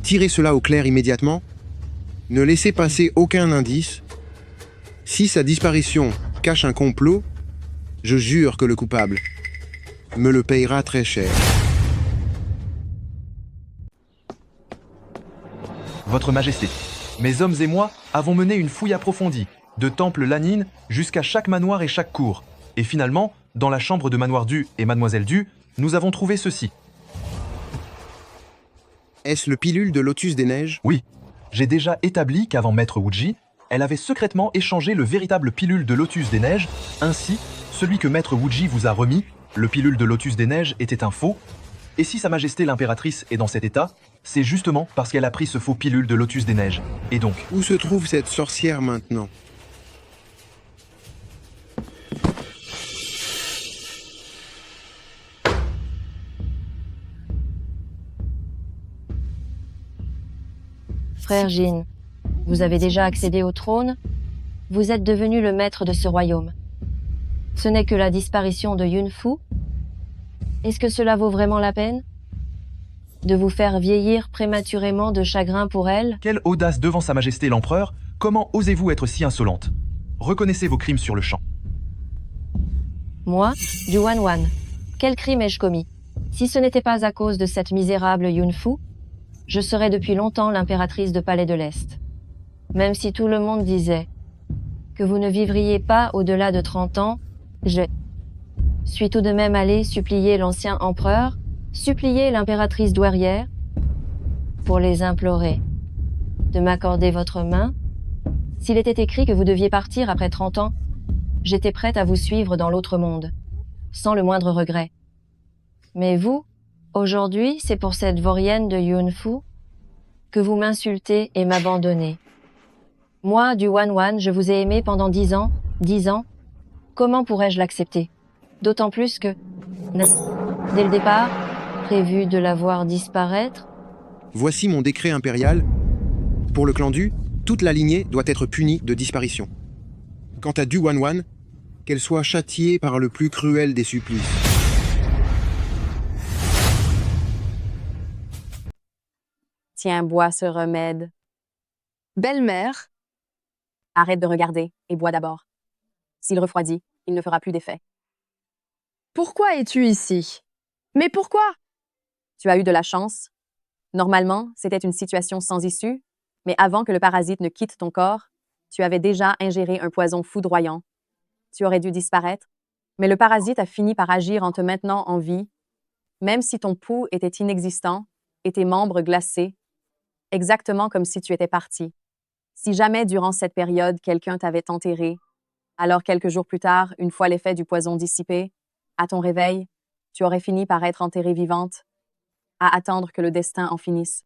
Tirez cela au clair immédiatement. Ne laissez passer aucun indice. Si sa disparition cache un complot, je jure que le coupable me le payera très cher. Votre Majesté, mes hommes et moi avons mené une fouille approfondie, de temple Lanine jusqu'à chaque manoir et chaque cour. Et finalement, dans la chambre de Manoir Du et Mademoiselle Du, nous avons trouvé ceci. Est-ce le pilule de Lotus des Neiges? Oui, j'ai déjà établi qu'avant Maître Wuji, elle avait secrètement échangé le véritable pilule de Lotus des Neiges, ainsi, celui que Maître Wuji vous a remis, le pilule de Lotus des Neiges, était un faux. Et si Sa Majesté l'impératrice est dans cet état, c'est justement parce qu'elle a pris ce faux pilule de Lotus des Neiges. Et donc... Où se trouve cette sorcière maintenant? Frère Jin, vous avez déjà accédé au trône? Vous êtes devenu le maître de ce royaume. Ce n'est que la disparition de Yunfu? Est-ce que cela vaut vraiment la peine? De vous faire vieillir prématurément de chagrin pour elle? Quelle audace devant Sa Majesté l'Empereur! Comment osez-vous être si insolente? Reconnaissez vos crimes sur le champ. Moi, du Wanwan, quel crime ai-je commis? Si ce n'était pas à cause de cette misérable Yunfu, je serais depuis longtemps l'impératrice de Palais de l'Est. Même si tout le monde disait que vous ne vivriez pas au-delà de 30 ans, je suis tout de même allé supplier l'ancien empereur, supplier l'impératrice douairière, pour les implorer de m'accorder votre main. S'il était écrit que vous deviez partir après 30 ans, j'étais prête à vous suivre dans l'autre monde, sans le moindre regret. Mais vous, aujourd'hui, c'est pour cette vaurienne de Yunfu que vous m'insultez et m'abandonnez. Moi, du Wan, je vous ai aimé pendant 10 ans, 10 ans. Comment pourrais-je l'accepter? D'autant plus que, dès le départ, prévu de la voir disparaître. Voici mon décret impérial. Pour le clan Du, toute la lignée doit être punie de disparition. Quant à Du Wan, qu'elle soit châtiée par le plus cruel des supplices. Tiens, bois ce remède. Belle-mère, Arrête de regarder et bois d'abord. S'il refroidit, il ne fera plus d'effet. pourquoi es-tu ici? Mais pourquoi? Tu as eu de la chance. Normalement, c'était une situation sans issue, mais avant que le parasite ne quitte ton corps, tu avais déjà ingéré un poison foudroyant. Tu aurais dû disparaître, mais le parasite a fini par agir en te maintenant en vie, même si ton pouls était inexistant et tes membres glacés, exactement comme si tu étais parti. Si jamais durant cette période quelqu'un t'avait enterré, alors quelques jours plus tard, une fois l'effet du poison dissipé, à ton réveil, tu aurais fini par être enterrée vivante, à attendre que le destin en finisse.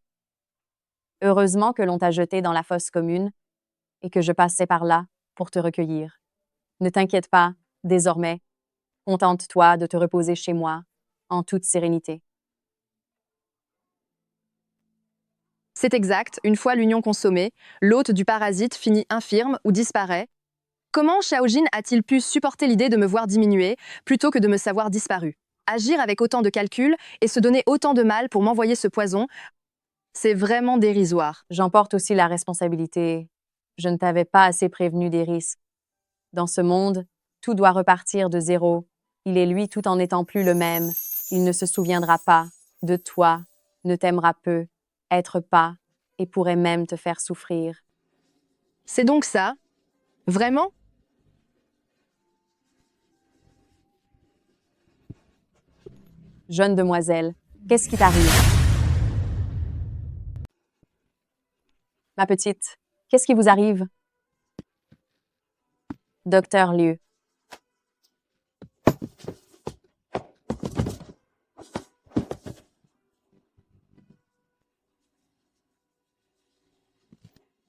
Heureusement que l'on t'a jeté dans la fosse commune et que je passais par là pour te recueillir. Ne t'inquiète pas, désormais, contente-toi de te reposer chez moi, en toute sérénité. C'est exact, une fois l'union consommée, l'hôte du parasite finit infirme ou disparaît. Comment Xiaojin a-t-il pu supporter l'idée de me voir diminuer plutôt que de me savoir disparu? Agir avec autant de calcul et se donner autant de mal pour m'envoyer ce poison, c'est vraiment dérisoire. J'en porte aussi la responsabilité. Je ne t'avais pas assez prévenu des risques. Dans ce monde, tout doit repartir de zéro. Il est lui tout en n'étant plus le même. Il ne se souviendra pas de toi, ne t'aimera peu, être pas, et pourrait même te faire souffrir. C'est donc ça? Vraiment? Jeune demoiselle, qu'est-ce qui t'arrive? Ma petite, qu'est-ce qui vous arrive? Docteur Liu.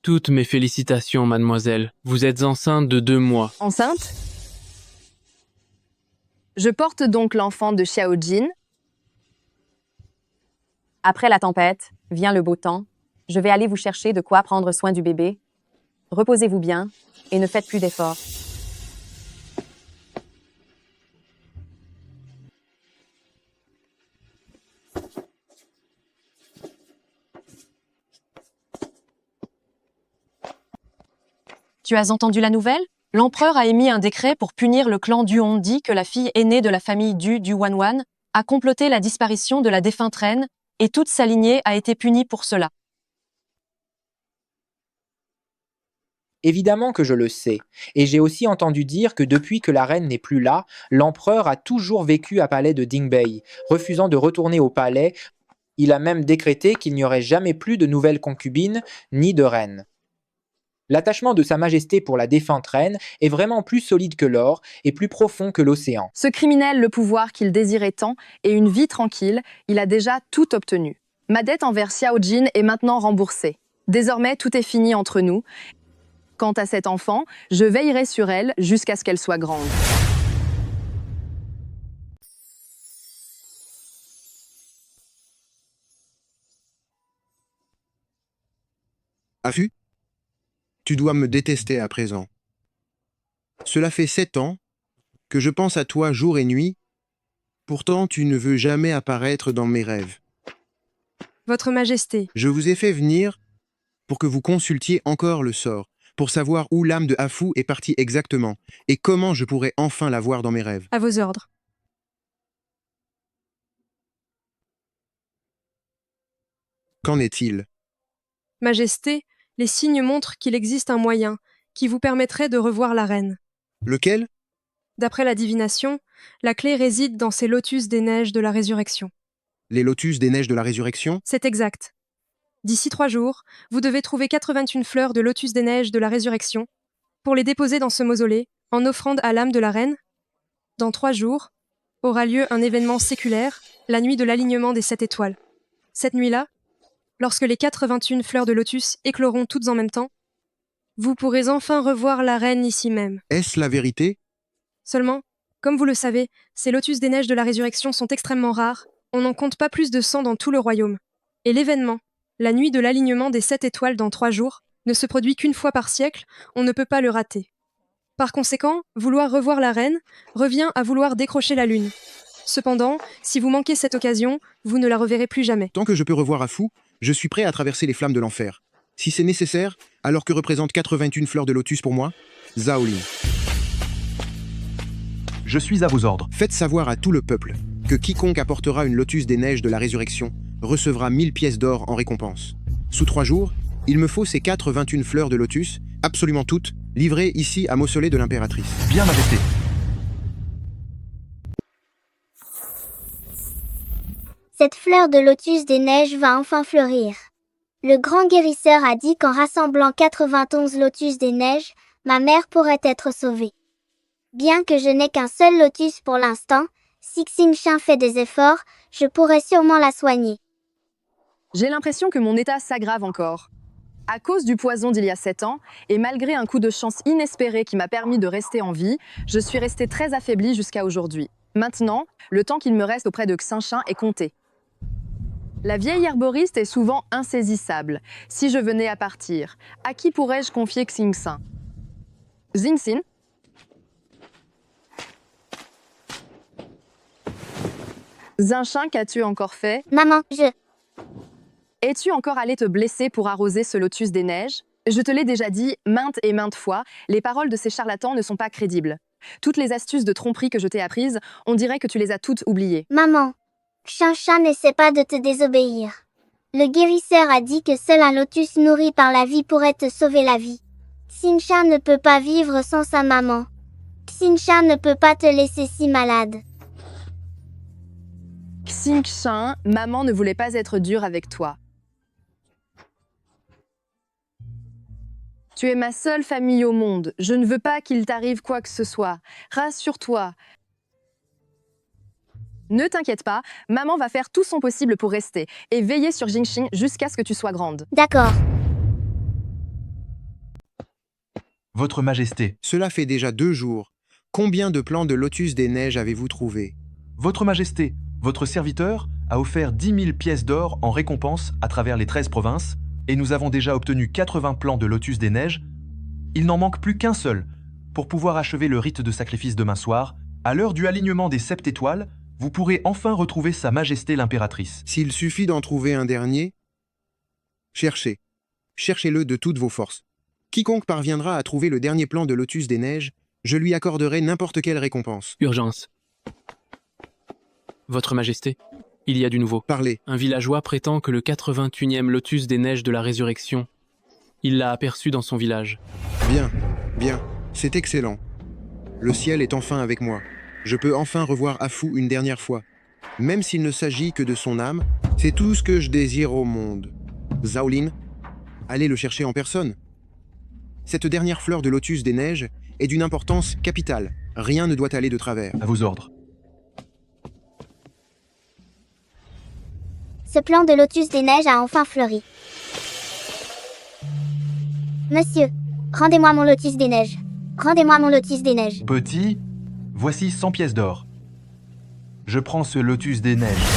Toutes mes félicitations, mademoiselle. Vous êtes enceinte de 2 mois. Enceinte? Je porte donc l'enfant de Xiaojin. Après la tempête, vient le beau temps. Je vais aller vous chercher de quoi prendre soin du bébé. Reposez-vous bien et ne faites plus d'efforts. Tu as entendu la nouvelle? L'empereur a émis un décret pour punir le clan Du. On dit que la fille aînée de la famille Du Wan, a comploté la disparition de la défunte reine et toute sa lignée a été punie pour cela. Évidemment que je le sais, et j'ai aussi entendu dire que depuis que la reine n'est plus là, l'empereur a toujours vécu à palais de Dingbei, refusant de retourner au palais. Il a même décrété qu'il n'y aurait jamais plus de nouvelles concubines ni de reines. L'attachement de Sa Majesté pour la défunte reine est vraiment plus solide que l'or et plus profond que l'océan. Ce criminel, le pouvoir qu'il désirait tant et une vie tranquille, il a déjà tout obtenu. Ma dette envers Xiaojin est maintenant remboursée. Désormais, tout est fini entre nous. Quant à cet enfant, je veillerai sur elle jusqu'à ce qu'elle soit grande. Afu, tu dois me détester à présent. Cela fait 7 ans que je pense à toi jour et nuit, pourtant tu ne veux jamais apparaître dans mes rêves. Votre Majesté, Je vous ai fait venir pour que vous consultiez encore le sort, pour savoir où l'âme de Afu est partie exactement, et comment je pourrais enfin la voir dans mes rêves. à vos ordres. Qu'en est-il? Majesté, les signes montrent qu'il existe un moyen. qui vous permettrait de revoir la reine. Lequel? D'après la divination, la clé réside dans ces lotus des neiges de la résurrection. Les lotus des neiges de la résurrection? C'est exact. D'ici 3 jours, vous devez trouver 81 fleurs de lotus des neiges de la résurrection pour les déposer dans ce mausolée en offrande à l'âme de la reine. Dans 3 jours, aura lieu un événement séculaire, la nuit de l'alignement des 7 étoiles. Cette nuit-là, lorsque les 81 fleurs de lotus écloront toutes en même temps, vous pourrez enfin revoir la reine ici même. Est-ce la vérité? Seulement, comme vous le savez, ces lotus des neiges de la résurrection sont extrêmement rares, on n'en compte pas plus de 100 dans tout le royaume. Et l'événement, la nuit de l'alignement des 7 étoiles dans 3 jours, ne se produit qu'une fois par siècle, on ne peut pas le rater. Par conséquent, vouloir revoir la reine revient à vouloir décrocher la lune. Cependant, si vous manquez cette occasion, vous ne la reverrez plus jamais. Tant que je peux revoir Afou, je suis prêt à traverser les flammes de l'enfer. Si c'est nécessaire, alors que représentent 81 fleurs de lotus pour moi? Zaolin. Je suis à vos ordres. Faites savoir à tout le peuple que quiconque apportera une lotus des neiges de la résurrection recevra 1000 pièces d'or en récompense. Sous 3 jours, il me faut ces 81 fleurs de lotus, absolument toutes, livrées ici à mausolée de l'impératrice. Bien, Majesté. Cette fleur de lotus des neiges va enfin fleurir. Le grand guérisseur a dit qu'en rassemblant 91 lotus des neiges, ma mère pourrait être sauvée. Bien que je n'ai qu'un seul lotus pour l'instant, si Xingshan fait des efforts, je pourrais sûrement la soigner. J'ai l'impression que mon état s'aggrave encore. À cause du poison d'il y a 7 ans, et malgré un coup de chance inespéré qui m'a permis de rester en vie, je suis restée très affaiblie jusqu'à aujourd'hui. Maintenant, le temps qu'il me reste auprès de Xingshan est compté. La vieille herboriste est souvent insaisissable. Si je venais à partir, à qui pourrais-je confier Xingshan? Xingxin? Xingshan, qu'as-tu encore fait? Maman, Es-tu encore allé te blesser pour arroser ce lotus des neiges? Je te l'ai déjà dit maintes et maintes fois, les paroles de ces charlatans ne sont pas crédibles. Toutes les astuces de tromperie que je t'ai apprises, on dirait que tu les as toutes oubliées. Maman, Xingshan n'essaie pas de te désobéir. Le guérisseur a dit que seul un lotus nourri par la vie pourrait te sauver la vie. Xingshan ne peut pas vivre sans sa maman. Xingshan ne peut pas te laisser si malade. Xingshan, maman ne voulait pas être dure avec toi. Tu es ma seule famille au monde. Je ne veux pas qu'il t'arrive quoi que ce soit. Rassure-toi. Ne t'inquiète pas, maman va faire tout son possible pour rester et veiller sur Xingxin jusqu'à ce que tu sois grande. D'accord. Votre Majesté. Cela fait déjà 2 jours. Combien de plants de lotus des neiges avez-vous trouvé? Votre Majesté, votre serviteur a offert 10 000 pièces d'or en récompense à travers les 13 provinces et nous avons déjà obtenu 80 plants de lotus des neiges. Il n'en manque plus qu'un seul pour pouvoir achever le rite de sacrifice demain soir. À l'heure du alignement des 7 étoiles, vous pourrez enfin retrouver Sa Majesté l'impératrice. S'il suffit d'en trouver un dernier, cherchez. Cherchez-le de toutes vos forces. Quiconque parviendra à trouver le dernier plant de lotus des neiges, je lui accorderai n'importe quelle récompense. Urgence. Votre Majesté, il y a du nouveau. Parlez. Un villageois prétend que le 81e lotus des neiges de la résurrection, il l'a aperçu dans son village. Bien, bien, c'est excellent. Le ciel est enfin avec moi. Je peux enfin revoir Afou une dernière fois. Même s'il ne s'agit que de son âme, c'est tout ce que je désire au monde. Zaolin, allez le chercher en personne. Cette dernière fleur de lotus des neiges est d'une importance capitale. Rien ne doit aller de travers. À vos ordres. Ce plant de lotus des neiges a enfin fleuri. Monsieur, rendez-moi mon lotus des neiges. Rendez-moi mon lotus des neiges. Petit, voici 100 pièces d'or. Je prends ce lotus des neiges.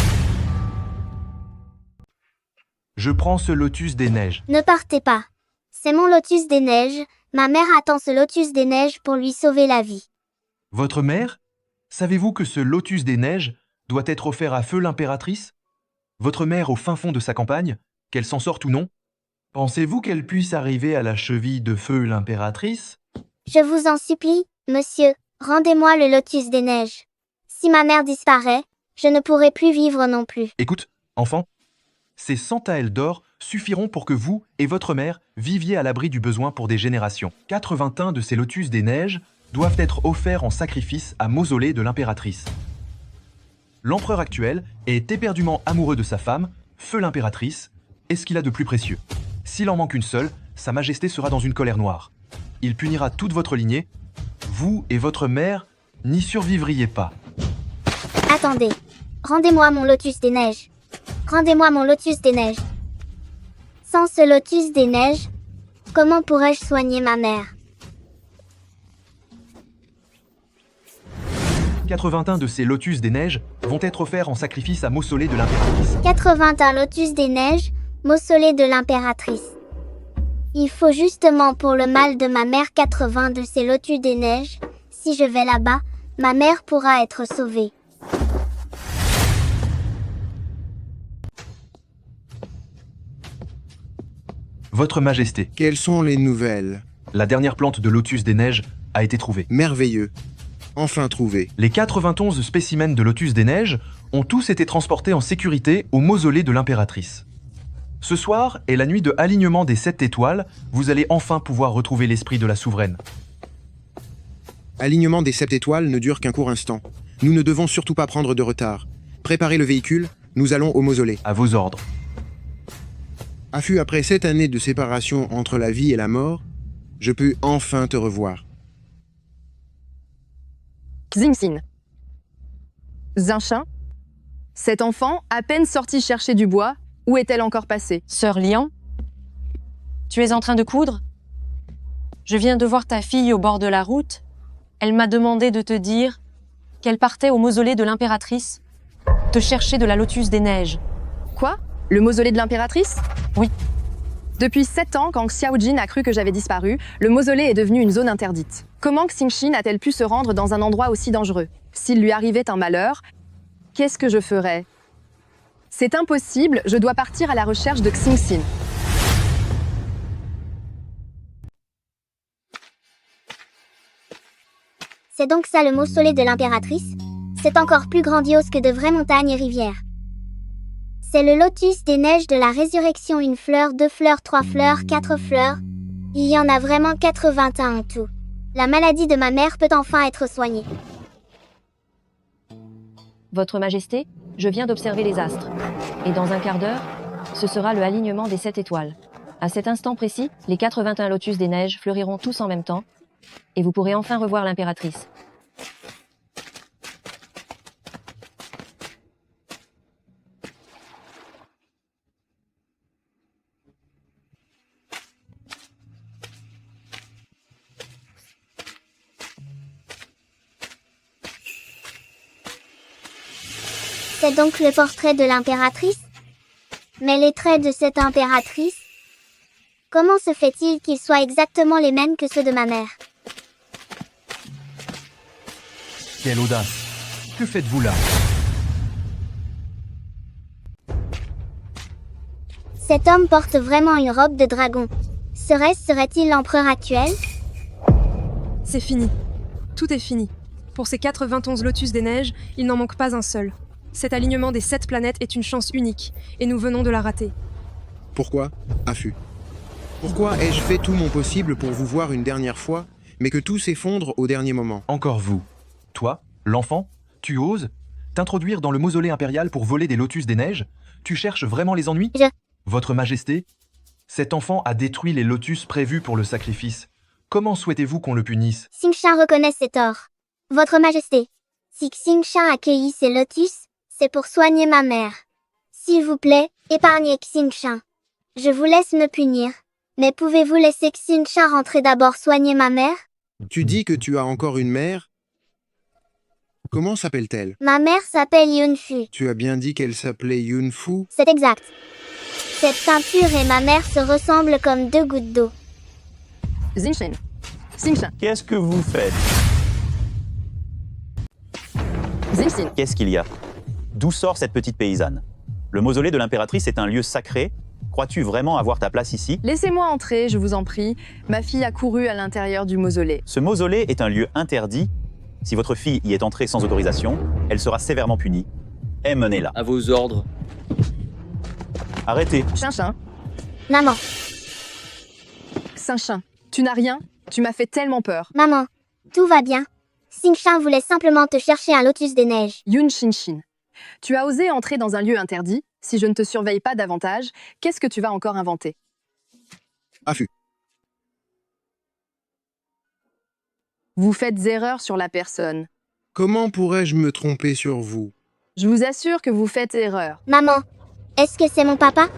Je prends ce lotus des neiges. Ne partez pas. C'est mon lotus des neiges. Ma mère attend ce lotus des neiges pour lui sauver la vie. Votre mère? Savez-vous que ce lotus des neiges doit être offert à Feu l'impératrice? Votre mère au fin fond de sa campagne, qu'elle s'en sorte ou non? Pensez-vous qu'elle puisse arriver à la cheville de Feu l'impératrice? Je vous en supplie, monsieur, rendez-moi le lotus des neiges. Si ma mère disparaît, je ne pourrai plus vivre non plus. Écoute, enfant, Ces 100 taels d'or suffiront pour que vous et votre mère viviez à l'abri du besoin pour des générations. 81 de ces lotus des neiges doivent être offerts en sacrifice à Mausolée de l'impératrice. L'empereur actuel est éperdument amoureux de sa femme, Feu l'impératrice, et ce qu'il a de plus précieux. S'il en manque une seule, Sa Majesté sera dans une colère noire. Il punira toute votre lignée. Vous et votre mère n'y survivriez pas. Attendez. Rendez-moi mon lotus des neiges. Rendez-moi mon lotus des neiges. Sans ce lotus des neiges, comment pourrais-je soigner ma mère? 81 de ces lotus des neiges vont être offerts en sacrifice à Mausolée de l'impératrice. 81 lotus des neiges, Mausolée de l'impératrice. Il faut justement pour le mal de ma mère 80 de ces lotus des neiges. Si je vais là-bas, ma mère pourra être sauvée. Votre Majesté. Quelles sont les nouvelles? La dernière plante de lotus des neiges a été trouvée. Merveilleux. Enfin trouvé. Les 91 spécimens de lotus des neiges ont tous été transportés en sécurité au mausolée de l'impératrice. Ce soir est la nuit de alignement des 7 étoiles, vous allez enfin pouvoir retrouver l'esprit de la souveraine. Alignement des 7 étoiles ne dure qu'un court instant. Nous ne devons surtout pas prendre de retard. Préparez le véhicule, nous allons au mausolée. À vos ordres. Affu, après 7 années de séparation entre la vie et la mort, je peux enfin te revoir. Xingxin. Zinshin. Cet enfant, à peine sorti chercher du bois, où est-elle encore passée? Sœur Lian, tu es en train de coudre? Je viens de voir ta fille au bord de la route. Elle m'a demandé de te dire qu'elle partait au mausolée de l'impératrice, te chercher de la lotus des neiges. Quoi? Le mausolée de l'impératrice? Oui. Depuis 7 ans, quand Xiao Jin a cru que j'avais disparu, le mausolée est devenu une zone interdite. Comment Xingxin a-t-elle pu se rendre dans un endroit aussi dangereux? S'il lui arrivait un malheur, qu'est-ce que je ferais? C'est impossible, je dois partir à la recherche de Xingxin. C'est donc ça le mausolée de l'impératrice? C'est encore plus grandiose que de vraies montagnes et rivières. C'est le lotus des neiges de la résurrection, 1 fleur, 2 fleurs, 3 fleurs, 4 fleurs. Il y en a vraiment 81 en tout. La maladie de ma mère peut enfin être soignée. Votre Majesté, je viens d'observer les astres. Et dans un quart d'heure, ce sera le alignement des 7 étoiles. À cet instant précis, les 81 lotus des neiges fleuriront tous en même temps, et vous pourrez enfin revoir l'impératrice. C'est donc le portrait de l'impératrice? Mais les traits de cette impératrice? Comment se fait-il qu'ils soient exactement les mêmes que ceux de ma mère? Quelle audace! Que faites-vous là? Cet homme porte vraiment une robe de dragon. Serait-il l'empereur actuel? C'est fini. Tout est fini. Pour ces 91 lotus des neiges, il n'en manque pas un seul. Cet alignement des 7 planètes est une chance unique, et nous venons de la rater. Pourquoi, Affu? Pourquoi ai-je fait tout mon possible pour vous voir une dernière fois, mais que tout s'effondre au dernier moment? Encore vous. Toi, l'enfant, tu oses t'introduire dans le mausolée impérial pour voler des lotus des neiges? Tu cherches vraiment les ennuis? Votre Majesté, cet enfant a détruit les lotus prévus pour le sacrifice. Comment souhaitez-vous qu'on le punisse? Xingxin reconnaît ses torts. Votre Majesté, si Xingxin a cueilli ces lotus, c'est pour soigner ma mère. S'il vous plaît, épargnez Xingxin. Je vous laisse me punir. Mais pouvez-vous laisser Xingxin rentrer d'abord soigner ma mère? Tu dis que tu as encore une mère? Comment s'appelle-t-elle? Ma mère s'appelle Yunfu. Tu as bien dit qu'elle s'appelait Yunfu? C'est exact. Cette peinture et ma mère se ressemblent comme 2 gouttes d'eau. Xingxin. Xingxin. Qu'est-ce que vous faites? Xingxin. Qu'est-ce qu'il y a? D'où sort cette petite paysanne? Le mausolée de l'impératrice est un lieu sacré. Crois-tu vraiment avoir ta place ici? Laissez-moi entrer, je vous en prie. Ma fille a couru à l'intérieur du mausolée. Ce mausolée est un lieu interdit. Si votre fille y est entrée sans autorisation, elle sera sévèrement punie. Emmenez-la. À vos ordres. Arrêtez. Chinchin, Maman, Sinchin, tu n'as rien? Tu m'as fait tellement peur. maman, tout va bien. Xingshan voulait simplement te chercher un lotus des neiges. Yun Shinshin, tu as osé entrer dans un lieu interdit. Si je ne te surveille pas davantage, qu'est-ce que tu vas encore inventer? Affût. Vous faites erreur sur la personne. Comment pourrais-je me tromper sur vous? Je vous assure que vous faites erreur. Maman, est-ce que c'est mon papa?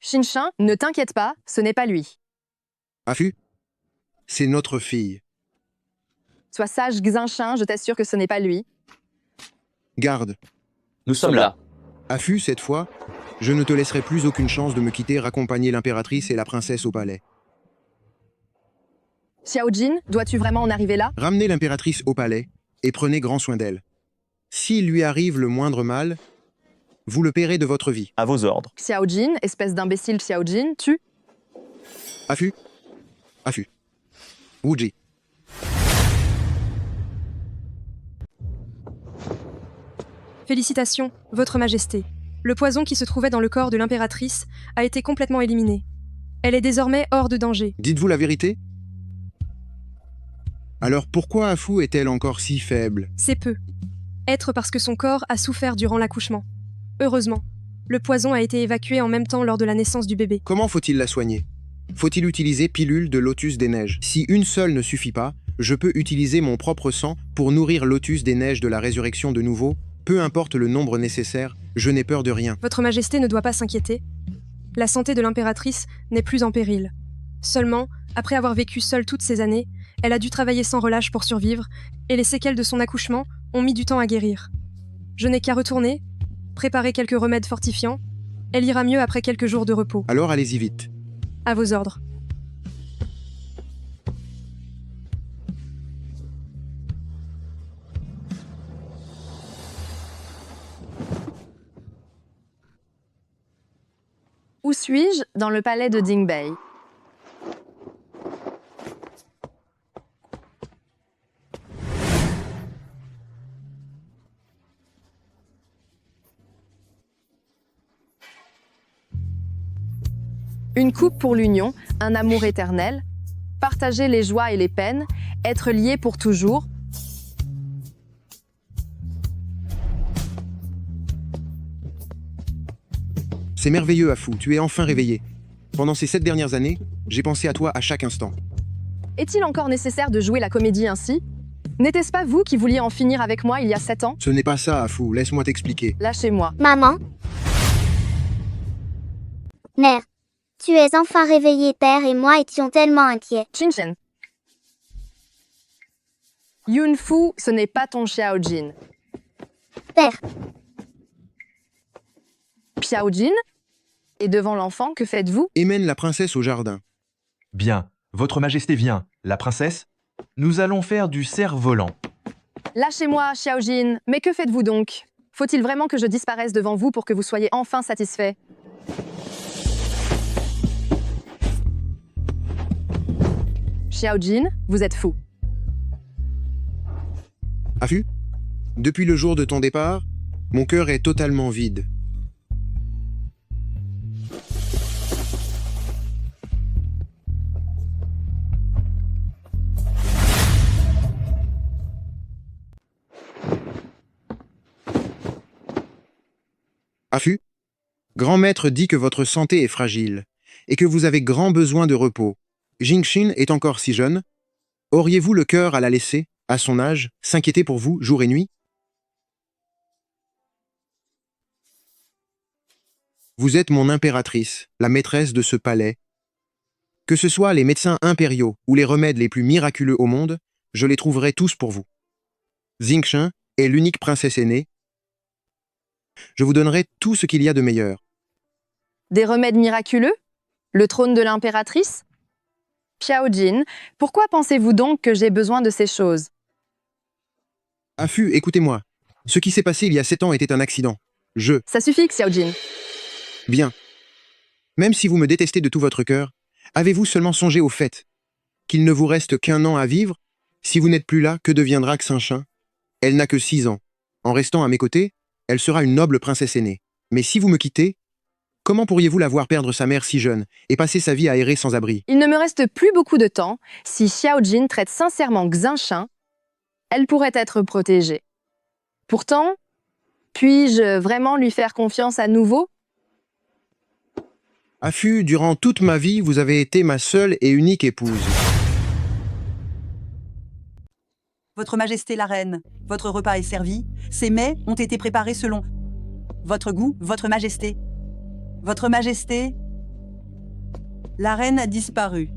Shinshin, ne t'inquiète pas, ce n'est pas lui. Affût. C'est notre fille. Sois sage, Xinchin, je t'assure que ce n'est pas lui. Garde. Nous sommes là. Affût, cette fois, je ne te laisserai plus aucune chance de me quitter raccompagner l'impératrice et la princesse au palais. Xiaojin, dois-tu vraiment en arriver là? Ramenez l'impératrice au palais et prenez grand soin d'elle. S'il lui arrive le moindre mal, vous le paierez de votre vie. À vos ordres. Xiaojin, espèce d'imbécile Xiaojin, tu... Affût. Affût. Wuji. Félicitations, Votre Majesté. Le poison qui se trouvait dans le corps de l'impératrice a été complètement éliminé. Elle est désormais hors de danger. Dites-vous la vérité? Alors pourquoi Affût est-elle encore si faible? C'est peu. Être parce que son corps a souffert durant l'accouchement. Heureusement, le poison a été évacué en même temps lors de la naissance du bébé. Comment faut-il la soigner? Faut-il utiliser pilule de lotus des neiges? Si une seule ne suffit pas, je peux utiliser mon propre sang pour nourrir lotus des neiges de la résurrection de nouveau. Peu importe le nombre nécessaire, je n'ai peur de rien. Votre Majesté ne doit pas s'inquiéter. La santé de l'impératrice n'est plus en péril. Seulement, après avoir vécu seule toutes ces années, elle a dû travailler sans relâche pour survivre, et les séquelles de son accouchement ont mis du temps à guérir. Je n'ai qu'à retourner, préparer quelques remèdes fortifiants. Elle ira mieux après quelques jours de repos. Alors allez-y vite. À vos ordres. Où suis-je? Dans le palais de Dingbei. Une coupe pour l'union, un amour éternel, partager les joies et les peines, être liés pour toujours. C'est merveilleux, Affût, tu es enfin réveillé. Pendant ces 7 dernières années, j'ai pensé à toi à chaque instant. Est-il encore nécessaire de jouer la comédie ainsi? N'était-ce pas vous qui vouliez en finir avec moi il y a 7 ans? Ce n'est pas ça, Affût, laisse-moi t'expliquer. Lâchez-moi. Maman? Mère, tu es enfin réveillée, père et moi étions tellement inquiets. Chinchin. Yunfu, ce n'est pas ton Xiaojin. Père, Xiaojin? Et devant l'enfant, que faites-vous? Emmène la princesse au jardin. Bien, votre majesté vient. La princesse? Nous allons faire du cerf-volant. Lâchez-moi, Xiaojin. Mais que faites-vous donc? Faut-il vraiment que je disparaisse devant vous pour que vous soyez enfin satisfait? Xiaojin, vous êtes fou. Affût, depuis le jour de ton départ, mon cœur est totalement vide. Affût, grand maître dit que votre santé est fragile et que vous avez grand besoin de repos. Jingxin est encore si jeune. Auriez-vous le cœur à la laisser, à son âge, s'inquiéter pour vous jour et nuit? Vous êtes mon impératrice, la maîtresse de ce palais. Que ce soit les médecins impériaux ou les remèdes les plus miraculeux au monde, je les trouverai tous pour vous. Xingchen est l'unique princesse aînée. Je vous donnerai tout ce qu'il y a de meilleur. Des remèdes miraculeux? Le trône de l'impératrice? Xiaojin, pourquoi pensez-vous donc que j'ai besoin de ces choses? Affût, écoutez-moi. Ce qui s'est passé il y a 7 ans était un accident. Ça suffit, Xiaojin. Bien. Même si vous me détestez de tout votre cœur, avez-vous seulement songé au fait qu'il ne vous reste qu'1 an à vivre? Si vous n'êtes plus là, que deviendra Xinshin? Elle n'a que 6 ans. En restant à mes côtés, elle sera une noble princesse aînée. Mais si vous me quittez, comment pourriez-vous la voir perdre sa mère si jeune et passer sa vie à errer sans abri? Il ne me reste plus beaucoup de temps. Si Xiaojin traite sincèrement Xinshin, elle pourrait être protégée. Pourtant, puis-je vraiment lui faire confiance à nouveau? Afu, durant toute ma vie, vous avez été ma seule et unique épouse. Votre Majesté la Reine, votre repas est servi. Ces mets ont été préparés selon votre goût, Votre Majesté. Votre Majesté, la Reine a disparu.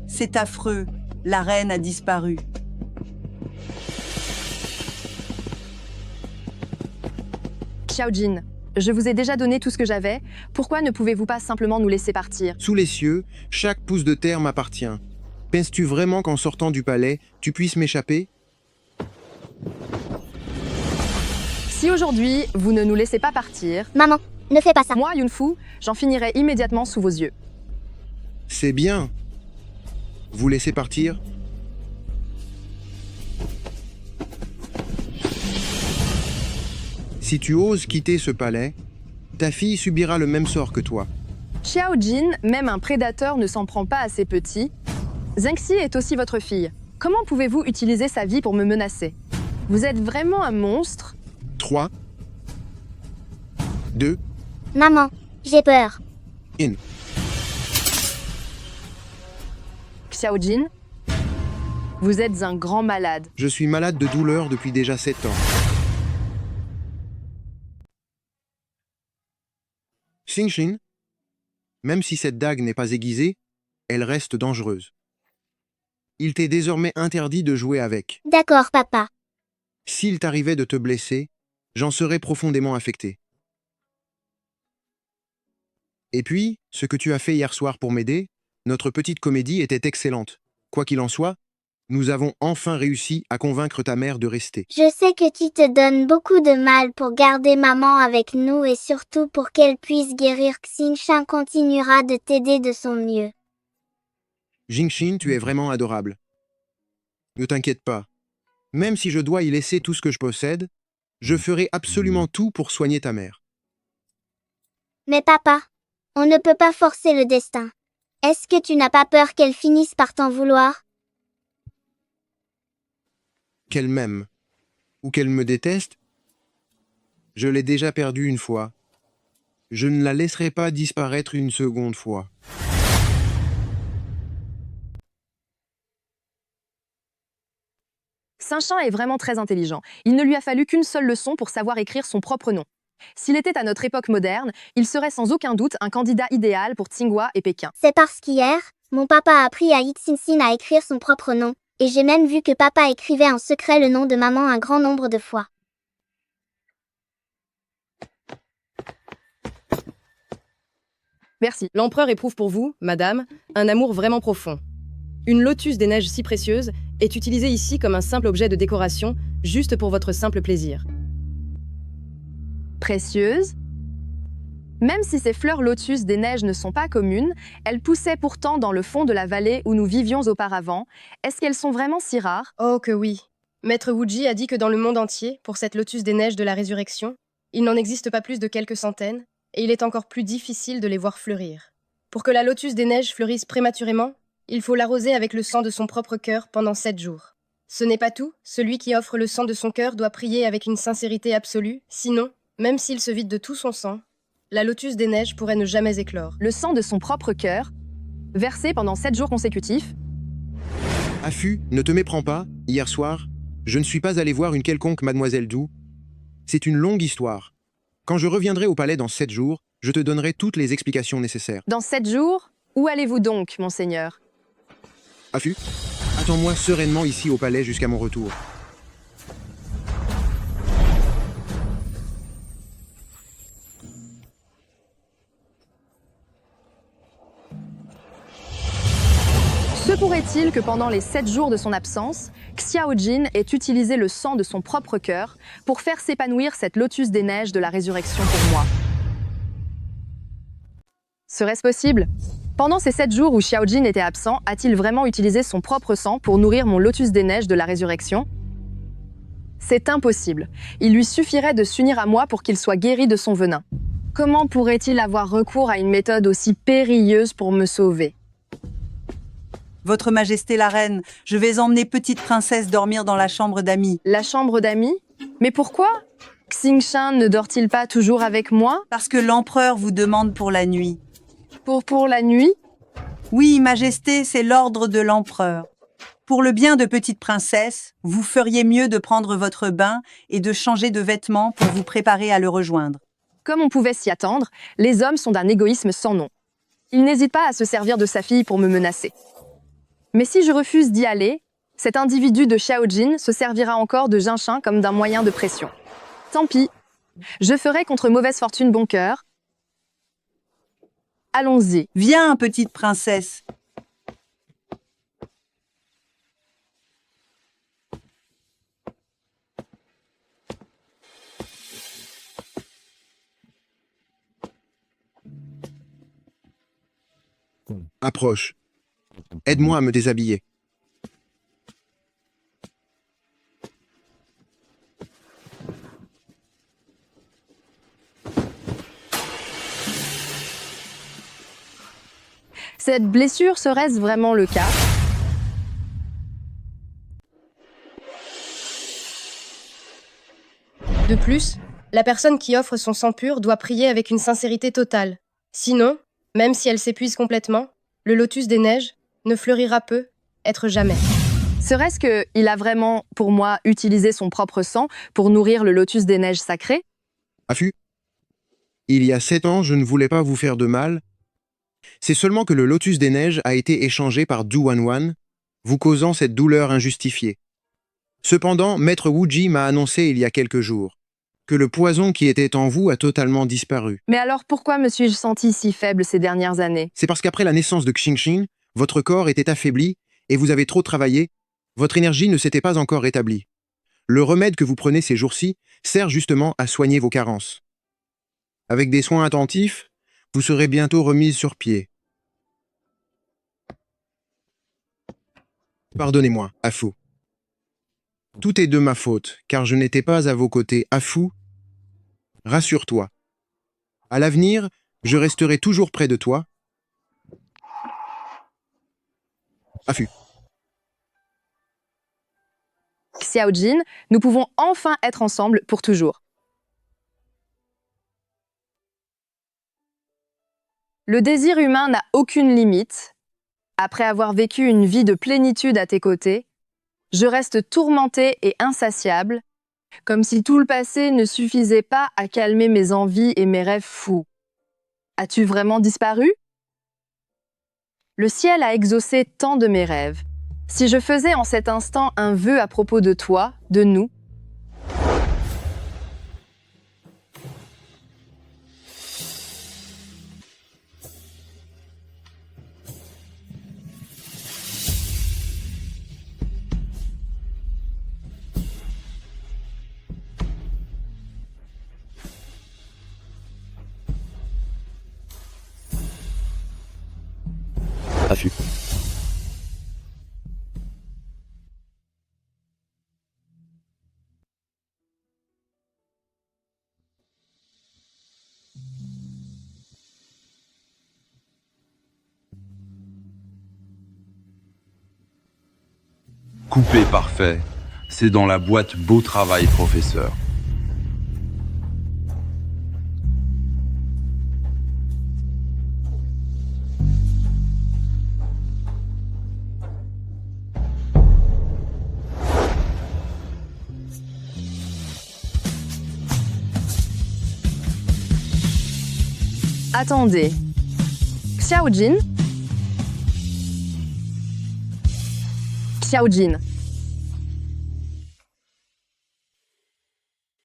C'est affreux, la Reine a disparu. Xiaojin, je vous ai déjà donné tout ce que j'avais. Pourquoi ne pouvez-vous pas simplement nous laisser partir? Sous les cieux, chaque pouce de terre m'appartient. Penses-tu vraiment qu'en sortant du palais, tu puisses m'échapper? Si aujourd'hui, vous ne nous laissez pas partir... Maman, ne fais pas ça. Moi, Yunfu, j'en finirai immédiatement sous vos yeux. C'est bien. Vous laissez partir? Si tu oses quitter ce palais, ta fille subira le même sort que toi. Xiaojin, même un prédateur ne s'en prend pas à ses petits. Zhengxi est aussi votre fille. Comment pouvez-vous utiliser sa vie pour me menacer? Vous êtes vraiment un monstre? 3, 2, Maman, j'ai peur. in. Xiaojin, vous êtes un grand malade. Je suis malade de douleur depuis déjà 7 ans. Xinshin, même si cette dague n'est pas aiguisée, elle reste dangereuse. Il t'est désormais interdit de jouer avec. D'accord, papa. S'il t'arrivait de te blesser, j'en serais profondément affecté. Et puis, ce que tu as fait hier soir pour m'aider, notre petite comédie était excellente. Quoi qu'il en soit, nous avons enfin réussi à convaincre ta mère de rester. Je sais que tu te donnes beaucoup de mal pour garder maman avec nous et surtout pour qu'elle puisse guérir. Xinshin continuera de t'aider de son mieux. Jingxin, tu es vraiment adorable. Ne t'inquiète pas. Même si je dois y laisser tout ce que je possède, je ferai absolument tout pour soigner ta mère. Mais papa, on ne peut pas forcer le destin. Est-ce que tu n'as pas peur qu'elle finisse par t'en vouloir? Qu'elle m'aime ou qu'elle me déteste, je l'ai déjà perdue une fois. Je ne la laisserai pas disparaître une seconde fois. Xinshin est vraiment très intelligent. Il ne lui a fallu qu'une seule leçon pour savoir écrire son propre nom. S'il était à notre époque moderne, il serait sans aucun doute un candidat idéal pour Tsinghua et Pékin. C'est parce qu'hier, mon papa a appris à Xinxin à écrire son propre nom, et j'ai même vu que papa écrivait en secret le nom de maman un grand nombre de fois. Merci. L'empereur éprouve pour vous, madame, un amour vraiment profond. Une lotus des neiges si précieuse est utilisée ici comme un simple objet de décoration, juste pour votre simple plaisir. Précieuse? Même si ces fleurs lotus des neiges ne sont pas communes, elles poussaient pourtant dans le fond de la vallée où nous vivions auparavant. Est-ce qu'elles sont vraiment si rares? Oh que oui. Maître Wuji a dit que dans le monde entier, pour cette lotus des neiges de la résurrection, il n'en existe pas plus de quelques centaines, et il est encore plus difficile de les voir fleurir. Pour que la lotus des neiges fleurisse prématurément, il faut l'arroser avec le sang de son propre cœur pendant 7 jours. Ce n'est pas tout, celui qui offre le sang de son cœur doit prier avec une sincérité absolue, sinon, même s'il se vide de tout son sang, la lotus des neiges pourrait ne jamais éclore. Le sang de son propre cœur, versé pendant 7 jours consécutifs? Afu, ne te méprends pas, hier soir, je ne suis pas allé voir une quelconque mademoiselle Dou. C'est une longue histoire. Quand je reviendrai au palais dans 7 jours, je te donnerai toutes les explications nécessaires. Dans 7 jours? Où allez-vous donc, monseigneur? Afu, attends-moi sereinement ici au palais jusqu'à mon retour. Se pourrait-il que pendant les 7 jours de son absence, Xiaojin ait utilisé le sang de son propre cœur pour faire s'épanouir cette lotus des neiges de la résurrection pour moi? Serait-ce possible? Pendant ces 7 jours où Xiaojin était absent, a-t-il vraiment utilisé son propre sang pour nourrir mon lotus des neiges de la résurrection? C'est impossible. Il lui suffirait de s'unir à moi pour qu'il soit guéri de son venin. Comment pourrait-il avoir recours à une méthode aussi périlleuse pour me sauver? Votre Majesté la Reine, je vais emmener petite princesse dormir dans la chambre d'amis. La chambre d'amis? Mais pourquoi? Xingshan ne dort-il pas toujours avec moi? Parce que l'empereur vous demande pour la nuit. Pour la nuit? Oui, Majesté, c'est l'ordre de l'empereur. Pour le bien de petite princesse, vous feriez mieux de prendre votre bain et de changer de vêtements pour vous préparer à le rejoindre. Comme on pouvait s'y attendre, les hommes sont d'un égoïsme sans nom. Il n'hésite pas à se servir de sa fille pour me menacer. Mais si je refuse d'y aller, cet individu de Xiaojin se servira encore de Jinshin comme d'un moyen de pression. Tant pis, je ferai contre mauvaise fortune bon cœur. Allons-y. Viens, petite princesse. Approche. Aide-moi à me déshabiller. Cette blessure serait-ce vraiment le cas? De plus, la personne qui offre son sang pur doit prier avec une sincérité totale. Sinon, même si elle s'épuise complètement, le lotus des neiges ne fleurira peu, être jamais. Serait-ce qu'il a vraiment, pour moi, utilisé son propre sang pour nourrir le lotus des neiges sacré? Affût. Il y a 7 ans, je ne voulais pas vous faire de mal. C'est seulement que le lotus des neiges a été échangé par Du Wanwan, vous causant cette douleur injustifiée. Cependant, Maître Wuji m'a annoncé il y a quelques jours que le poison qui était en vous a totalement disparu. Mais alors pourquoi me suis-je senti si faible ces dernières années? C'est parce qu'après la naissance de Xingshin, votre corps était affaibli et vous avez trop travaillé, votre énergie ne s'était pas encore rétablie. Le remède que vous prenez ces jours-ci sert justement à soigner vos carences. Avec des soins attentifs, vous serez bientôt remise sur pied. Pardonnez-moi, Afu. Tout est de ma faute, car je n'étais pas à vos côtés. Afu, rassure-toi. À l'avenir, je resterai toujours près de toi. Afu. Xiaojin, nous pouvons enfin être ensemble pour toujours. Le désir humain n'a aucune limite. Après avoir vécu une vie de plénitude à tes côtés, je reste tourmentée et insatiable, comme si tout le passé ne suffisait pas à calmer mes envies et mes rêves fous. As-tu vraiment disparu? Le ciel a exaucé tant de mes rêves. Si je faisais en cet instant un vœu à propos de toi, de nous, Affût. Coupé parfait. C'est dans la boîte Beau Travail, professeur. attendez. Xiaojin? Xiaojin.